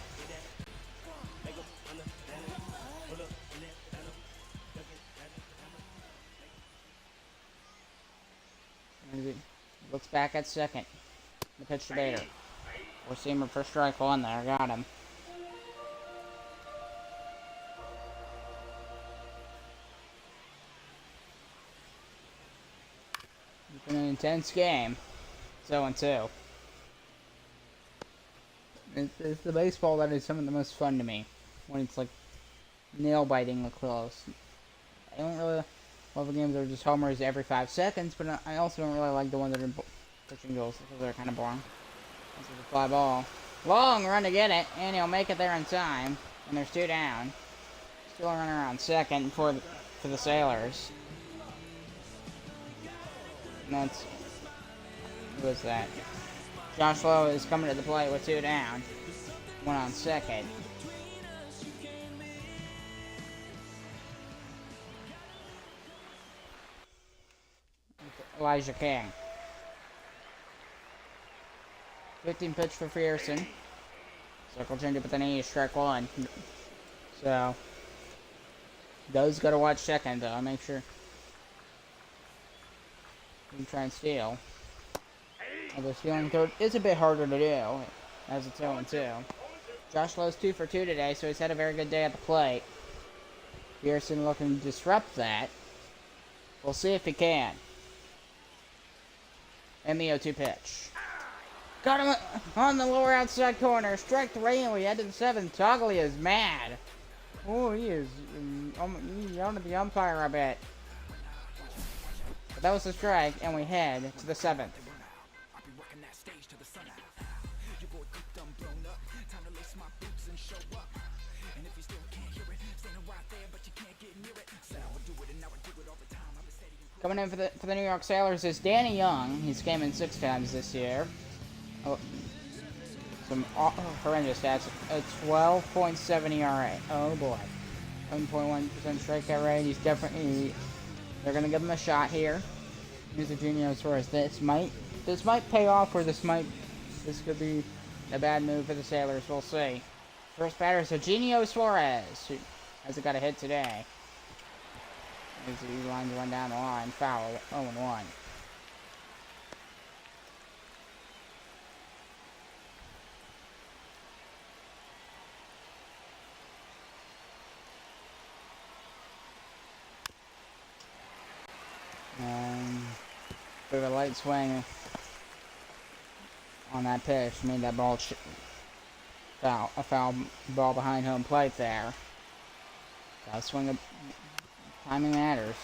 And he looks back at second. The pitch to Bader. Four-seamer for strike 1 there. Got him. It's been an intense game. 0-2. It's the baseball that is some of the most fun to me. When it's like nail-biting close. I don't really love the games that are just homers every 5 seconds, but I also don't really like the ones that are pitching goals because they're kind of boring. This is a fly ball. Long run to get it, and he'll make it there in time. And there's 2 down. Still a runner on second for the Sailors. And that's... who is that? Josh Lowe is coming to the plate with 2 down. 1 on second. Elijah King. 15 pitch for Pearson. Circle change up with an knee, strike 1. So, does gotta watch second though. Make sure. You can try and steal. Although stealing third is a bit harder to do, as it's 0-2. Josh Lowe's 2 for 2 today, so he's had a very good day at the plate. Pearson looking to disrupt that. We'll see if he can. And the 0-2 pitch. Got him on the lower outside corner. Strike 3, and we head to the 7th. Toglia is mad. Oh, he is he's yelling at the umpire a bit. But that was the strike, and we head to the 7th. Coming in for the New York Sailors is Danny Young. He's came in 6 times this year. Oh, some horrendous stats. A 12.7 ERA. Oh boy. 7.1% strikeout rate. He's definitely. They're gonna give him a shot here. Here's Eugenio Suarez. This might pay off, or this could be a bad move for the Sailors. We'll see. First batter is Eugenio Suarez, who hasn't got a hit today. As he lines one down the line, foul, 0-1. Bit of a light swing on that pitch made that ball a foul ball behind home plate there. Gotta swing. Timing matters.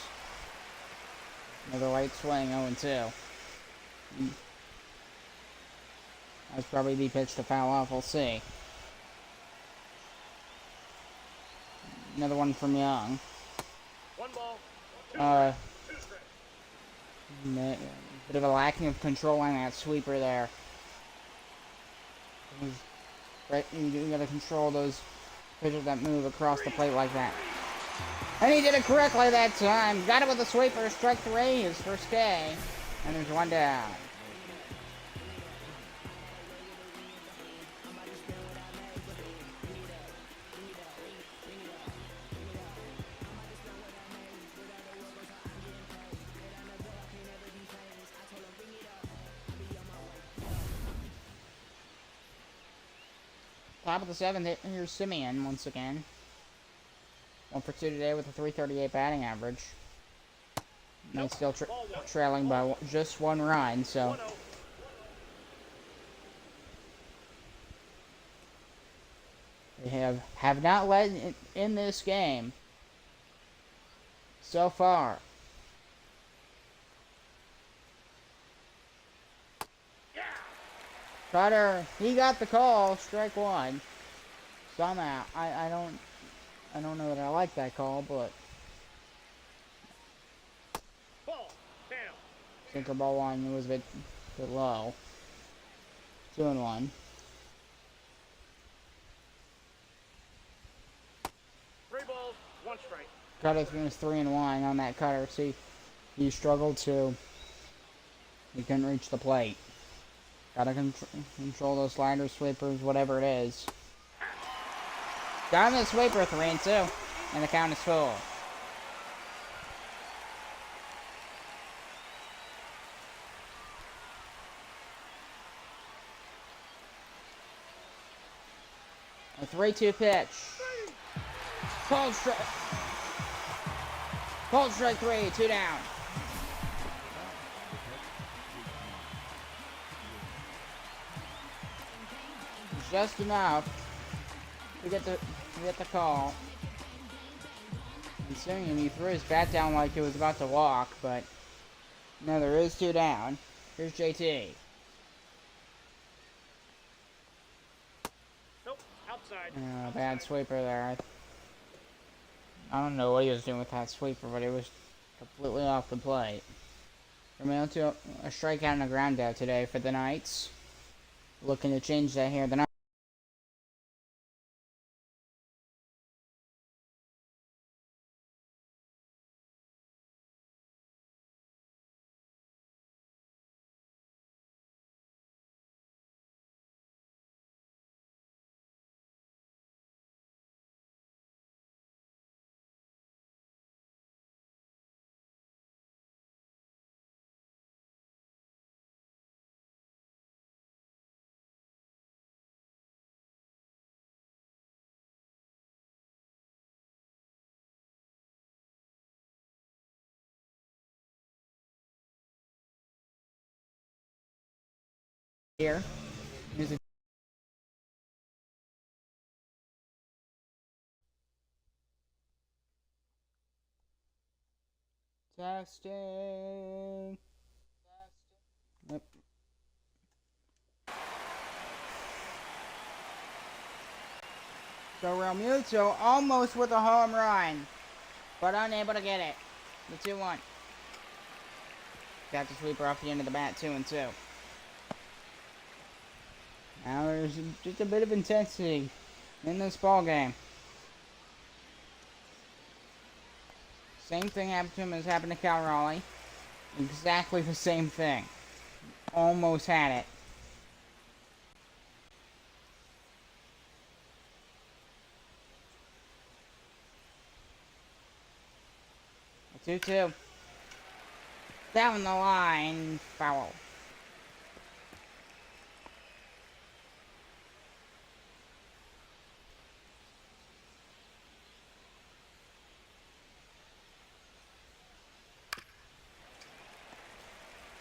Another light swing, 0-2. That's probably the pitch to foul off. We'll see. Another one from Young. 1 ball. Bit of a lacking of control on that sweeper there. Right, you gotta control those pitches that move across the plate like that. And he did it correctly that time. Got it with a sweeper. Strike 3, his first K. And there's 1 down. Top of the 7th, here's Simeon once again. 1 for 2 today with a .338 batting average. And he's still trailing by just 1 run, so. They have not led in this game so far. Cutter, he got the call, strike 1. Somehow, I don't know that I like that call, but sinker ball 1 was a bit low. 2-1. 3 balls, 1 strike. Cutter was 3-1 on that cutter. See, he struggled to. He couldn't reach the plate. Gotta control those sliders, sweepers, whatever it is. Got him the sweeper, 3-2, and the count is full. A 3-2 pitch. Called strike. Called strike 3, 2 down. Just enough to get the call. And Simeon, he threw his bat down like he was about to walk, but no, there is 2 down. Here's JT. Nope, outside. Bad sweeper there. I don't know what he was doing with that sweeper, but it was completely off the plate. We're on to a strikeout and a ground out today for the Knights. Looking to change that here. The Knights here. Music. Testing. Yep. So Real Muto almost with a home run, but unable to get it. The 2-1. Got the sweeper off the end of the bat, 2-2. Now there's just a bit of intensity in this ball game. Same thing happened to him as happened to Cal Raleigh. Exactly the same thing. Almost had it. A 2-2. Down the line, foul.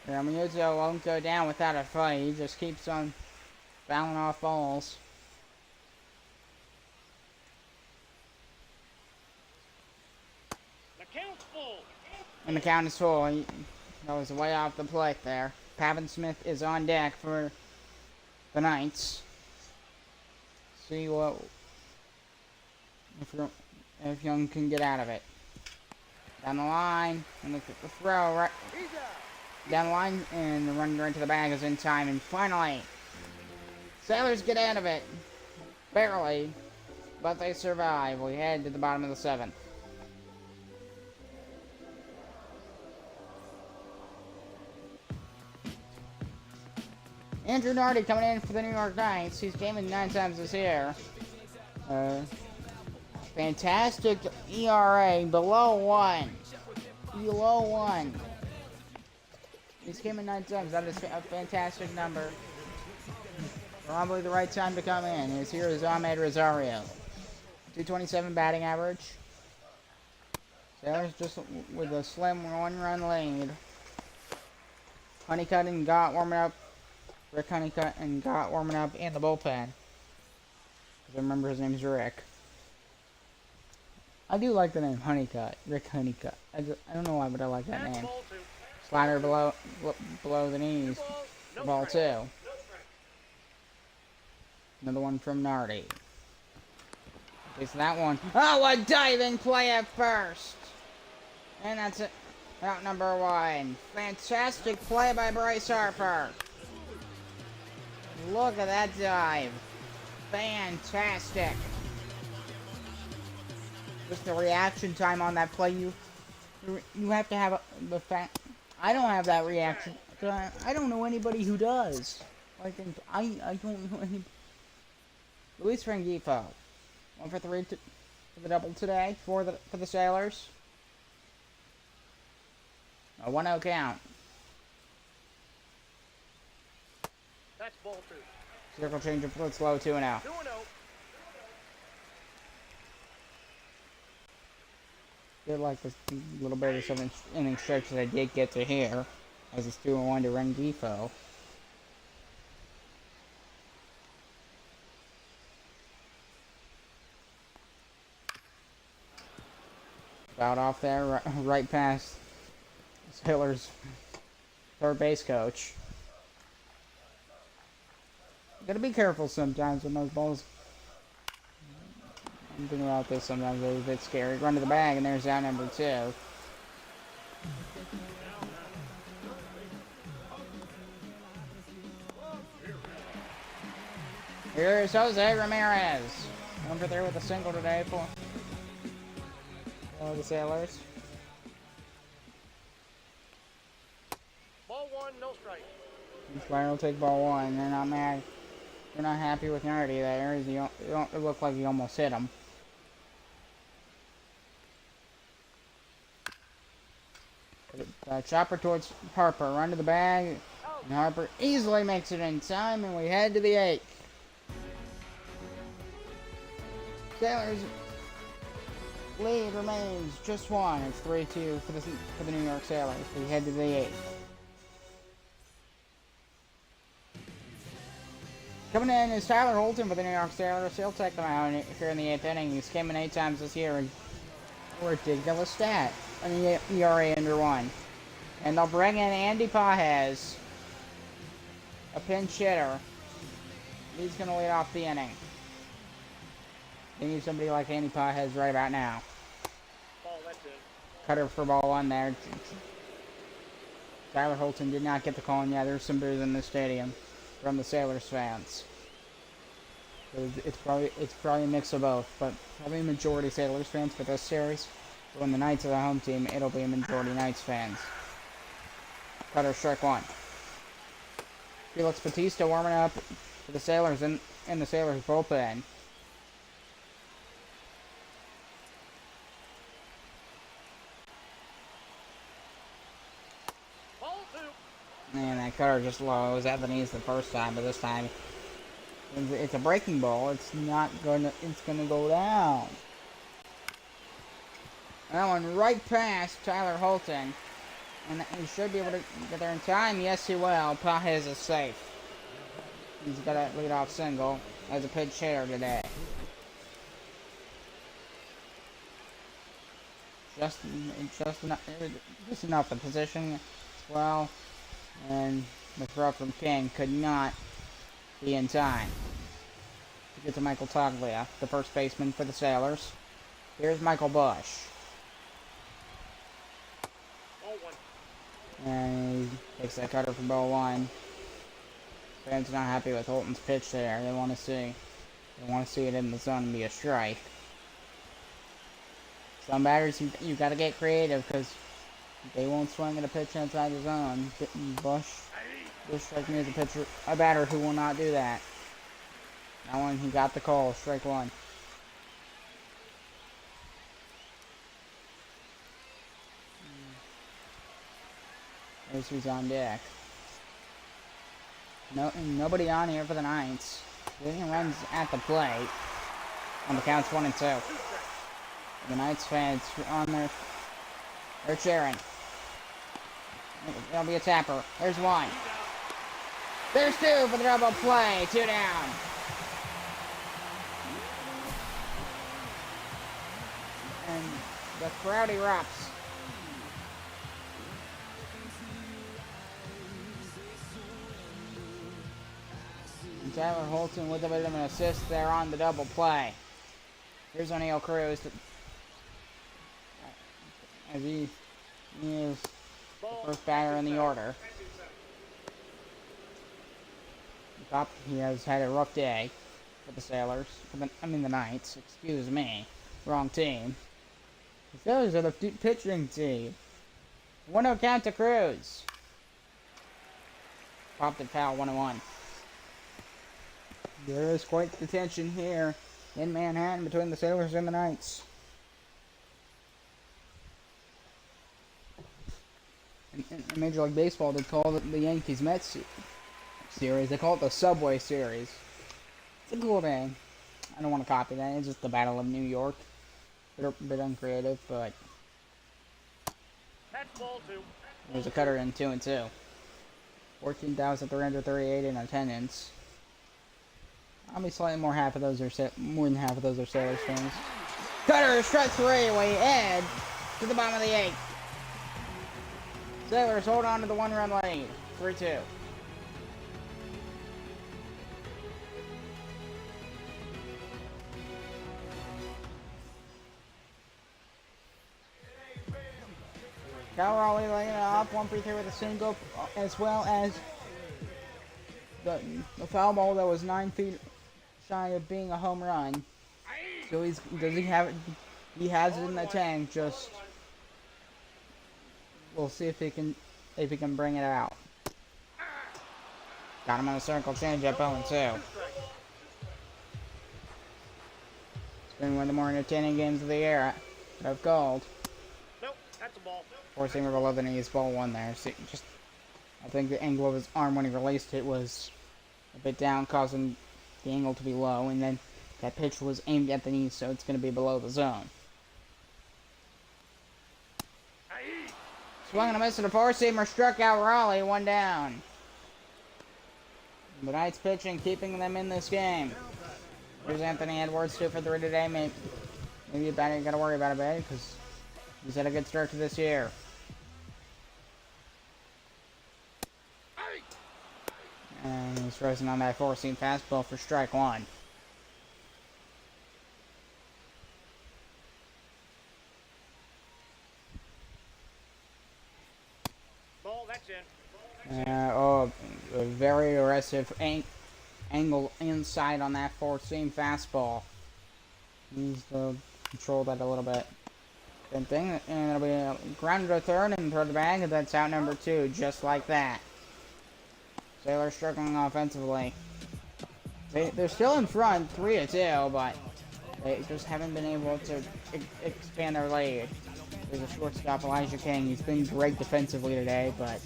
Ramuzo won't go down without a fight. He just keeps on fouling off balls. The count's full. And the count is full. That was way off the plate there. Pavin Smith is on deck for the Knights. See what if Young can get out of it. Down the line, and look at the throw right down the line, and the run right to the bag is in time, and finally, Sailors get out of it. Barely, but they survive. We head to the bottom of the 7th. Andrew Nardi coming in for the New York Knights. He's came in 9 times this year. Fantastic ERA, below 1. Below 1. He's came in 9 times. That is a fantastic number. Probably the right time to come in. His here is Ahmed Rosario. 227 batting average. Sailors just with a slim 1-run lead. Honeycutt and Gott warming up. Rick Honeycutt and Gott warming up in the bullpen. I remember his name's Rick. I do like the name Honeycutt. Rick Honeycutt. I don't know why, but I like that name. Slider below the knees. Ball 2. Another one from Nardi. Takes that one. Oh, a diving play at first. And that's it. Out number 1. Fantastic play by Bryce Harper. Look at that dive. Fantastic. Just the reaction time on that play. You have to have the fact. I don't have that reaction. I don't know anybody who does. I don't know any. Luis Rengifo, 1 for 3 for the double today for the Sailors. A 1-0 count. That's ball 2. Circle change of flip slow 2-0. 2-0. Did like this little bit of 7-inning stretch that I did get to hear as it's 2-1 to Rengifo. Fouled off there, right past Sailors' third base coach. Gotta be careful sometimes when those balls. I'm thinking about this sometimes. They're a bit scary. Run to the bag, and there's out number 2. Here's Jose Ramirez. 1 for 3 with a single today for the Sailors. Ball 1, no strike. Inspire will take ball 1. They're not mad. They're not happy with Nardi there. It looked like he almost hit him. Chopper towards Harper. Run to the bag. And Harper easily makes it in time. And we head to the 8th. Sailors lead remains just 1. It's 3-2 for the New York Sailors. We head to the 8th. Coming in is Tyler Holton for the New York Sailors. He'll take them out here in the 8th inning. He's came in 8 times this year. A ridiculous stat. An ERA under 1. And they'll bring in Andy Pajes, a pinch hitter. He's going to lead off the inning. They need somebody like Andy Pajes right about now. Ball, that's it. Cutter for ball 1 there. Tyler Holton did not get the call, and yeah, there's some boos in the stadium from the Sailors fans. It's probably a mix of both, but probably a majority Sailors fans for this series. But when the Knights are the home team, it'll be a majority Knights fans. Cutter, strike 1. Felix Bautista warming up for the Sailors in the Sailors bullpen. Ball 2. And that cutter just low. It was at the knees the first time, but this time it's a breaking ball. It's gonna go down. That one right past Tyler Holton. And he should be able to get there in time. Yes, he will. Pajes is safe. He's got a leadoff single as a pinch hitter today. Just enough. The position as well. And the throw from King could not be in time to get to Michael Toglia, the first baseman for the Sailors. Here's Michael Bush. Ball 1. And he takes that cutter from ball 1. Fans not happy with Holton's pitch there. They want to see it in the zone and be a strike. Some batters you got to get creative because they won't swing at a pitch inside the zone. Bush strike me as a batter who will not do that. That one he got the call. Strike 1. There's who's on deck. Nobody on here for the Knights. Getting runs at the plate. On the counts 1 and 2. The Knights fans on there. They're cheering. There'll be a tapper. There's 1. There's 2 for the double play. 2 down. And the crowd erupts. Tyler Holton with a bit of an assist there on the double play. Here's O'Neal Cruz. As he is the first batter in the order. He has had a rough day for the Sailors. The Knights. Excuse me. Wrong team. The Sailors are the pitching team. 1-0 count to Cruz. Popped it foul 1-1. There is quite the tension here in Manhattan between the Sailors and the Knights. In Major League Baseball, they call it the Yankees-Mets series. They call it the Subway Series. It's a cool name. I don't want to copy that. It's just the Battle of New York. A bit uncreative, but That's ball 2. there's a cutter in 2 and 2. 14,338 in attendance. I'll be slightly more than half of those are Sailors fans. Cutter, strike 3, way ahead to the bottom of the 8th. Sailors hold on to the 1-run lead. 3-2. Cal Raleigh laying it off, 1-3 with a single, as well as the foul ball that was 9 feet shy of being a home run. So he has it in the tank. Just we'll see if he can bring it out. Got him on a circle changeup 0-2. It's been one of the more entertaining games of the year that I've called. Nope, that's a ball. Forcing below the knees, ball 1 there. See, I think the angle of his arm when he released it was a bit down, causing the angle to be low, and then that pitch was aimed at the knees, so it's going to be below the zone. Swung and a miss at a four-seamer, struck out Raleigh, 1 down. The Knights pitching, keeping them in this game. Here's Anthony Edwards, 2 for 3 today. Maybe you better gotta worry about it, babe, because he's had a good start to this year. And he's racing on that 4-seam fastball for strike 1. Ball, that's in. A very aggressive angle inside on that 4-seam fastball. Needs to control that a little bit. Same thing, and it'll be a grounded to third and throw the bag, and that's out number 2, just like that. Sailors struggling offensively. They're still in front, 3-2, but they just haven't been able to expand their lead. There's a shortstop, Elijah King. He's been great defensively today, but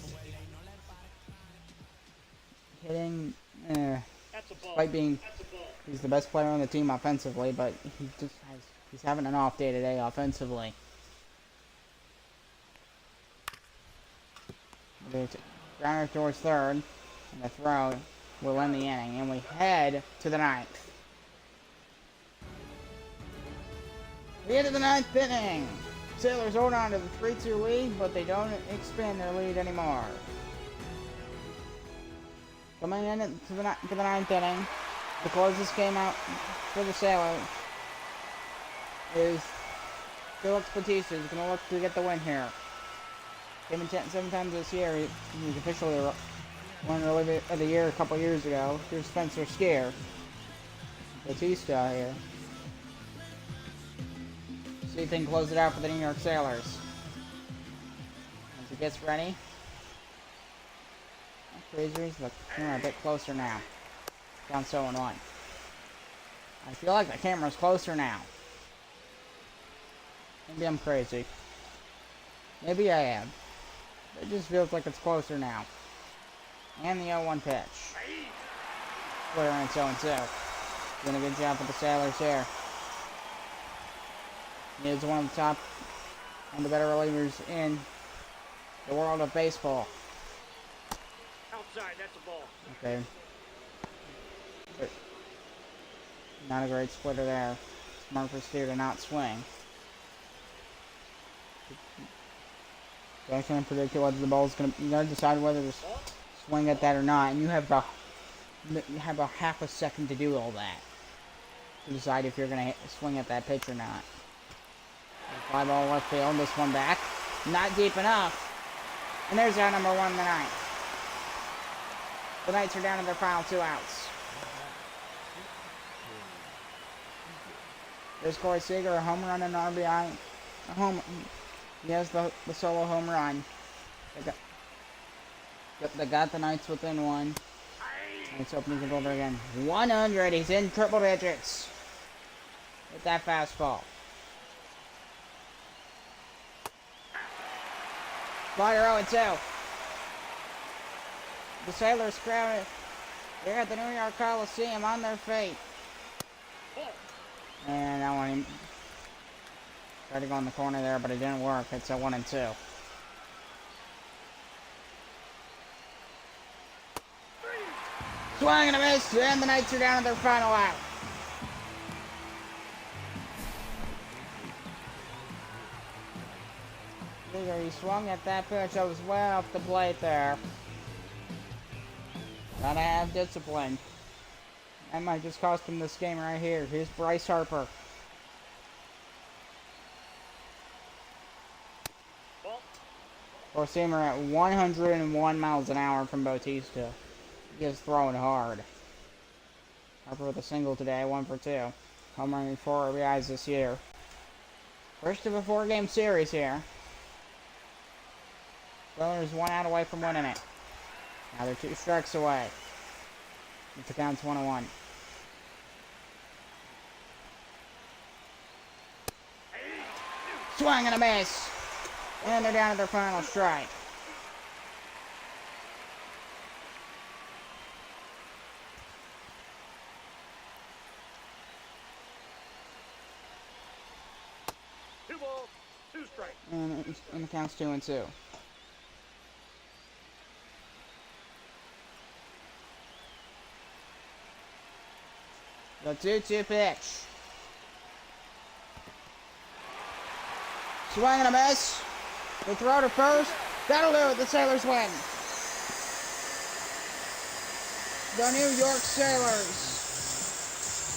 hitting, despite being, he's the best player on the team offensively, but he's having an off day today offensively. Grounder towards third. And the throw will end the inning. And we head to the 9th. We head to the 9th inning. Sailors hold on to the 3-2 lead, but they don't expand their lead anymore. Coming in to the 9th inning to close this game out for the Sailors is Felix Batista. He's going to look to get the win here. 7 times this year, he's officially won Reliever of the Year a couple years ago. Here's Spencer Scare. Batista here. See if he can close it out for the New York Sailors. As he gets ready. Crazies look a bit closer now. Down 0-1. I feel like the camera's closer now. Maybe I'm crazy. Maybe I am. It just feels like it's closer now. And the 0-1 pitch. Clearance 0-2. Doing a good job with the Sailors here. He is one of the top and the better relievers in the world of baseball. Outside, that's a ball. Okay. But not a great splitter there. Smart for Steer to not swing. So I can't predict whether the ball's gonna. You gotta decide whether to swing at that or not, and you have about half a second to do all that to decide if you're gonna swing at that pitch or not. Fly ball left field. This one back, not deep enough, and there's out number 1 in the 9th. The Knights are down to their final 2 outs. There's Corey Seager, a home run and an RBI. He has the solo home run. They got the Knights within 1. Let's hope he can go over again. 100. He's in triple digits with that fastball. Slider 0-2. The Sailors crowd, they're at the New York Coliseum on their feet. And I want him. Tried to go in the corner there, but it didn't work. It's a 1-2. Swing and a miss, and the Knights are down to their final out. He swung at that pitch. That was way off the plate there. Gotta have discipline. That might just cost him this game right here. Here's Bryce Harper. Four-seamer at 101 miles an hour from Bautista. He is throwing hard. Harper with a single today, 1 for 2. Home run and 4 RBIs this year. First of a 4-game series here. Sailors 1 out away from winning it. Now they're 2 strikes away. The count's 1-1. Swing and a miss. And they're down to their final strike. Two balls, 2 strikes. And the count's 2-2. The 2-2 pitch. Swing and a miss. The throw to first. That'll do it. The Sailors win. The New York Sailors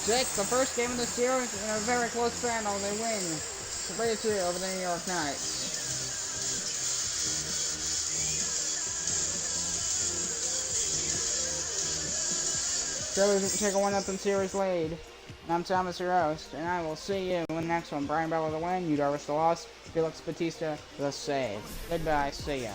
take the first game of the series in a very close battle. They win 3-2 over the New York Knights. Sailors take a 1-0 series lead. And I'm Thomas, your host, and I will see you in the next one. Brian Bell with the win, Yu Darvish the loss, Felix Bautista the save. Goodbye, see ya.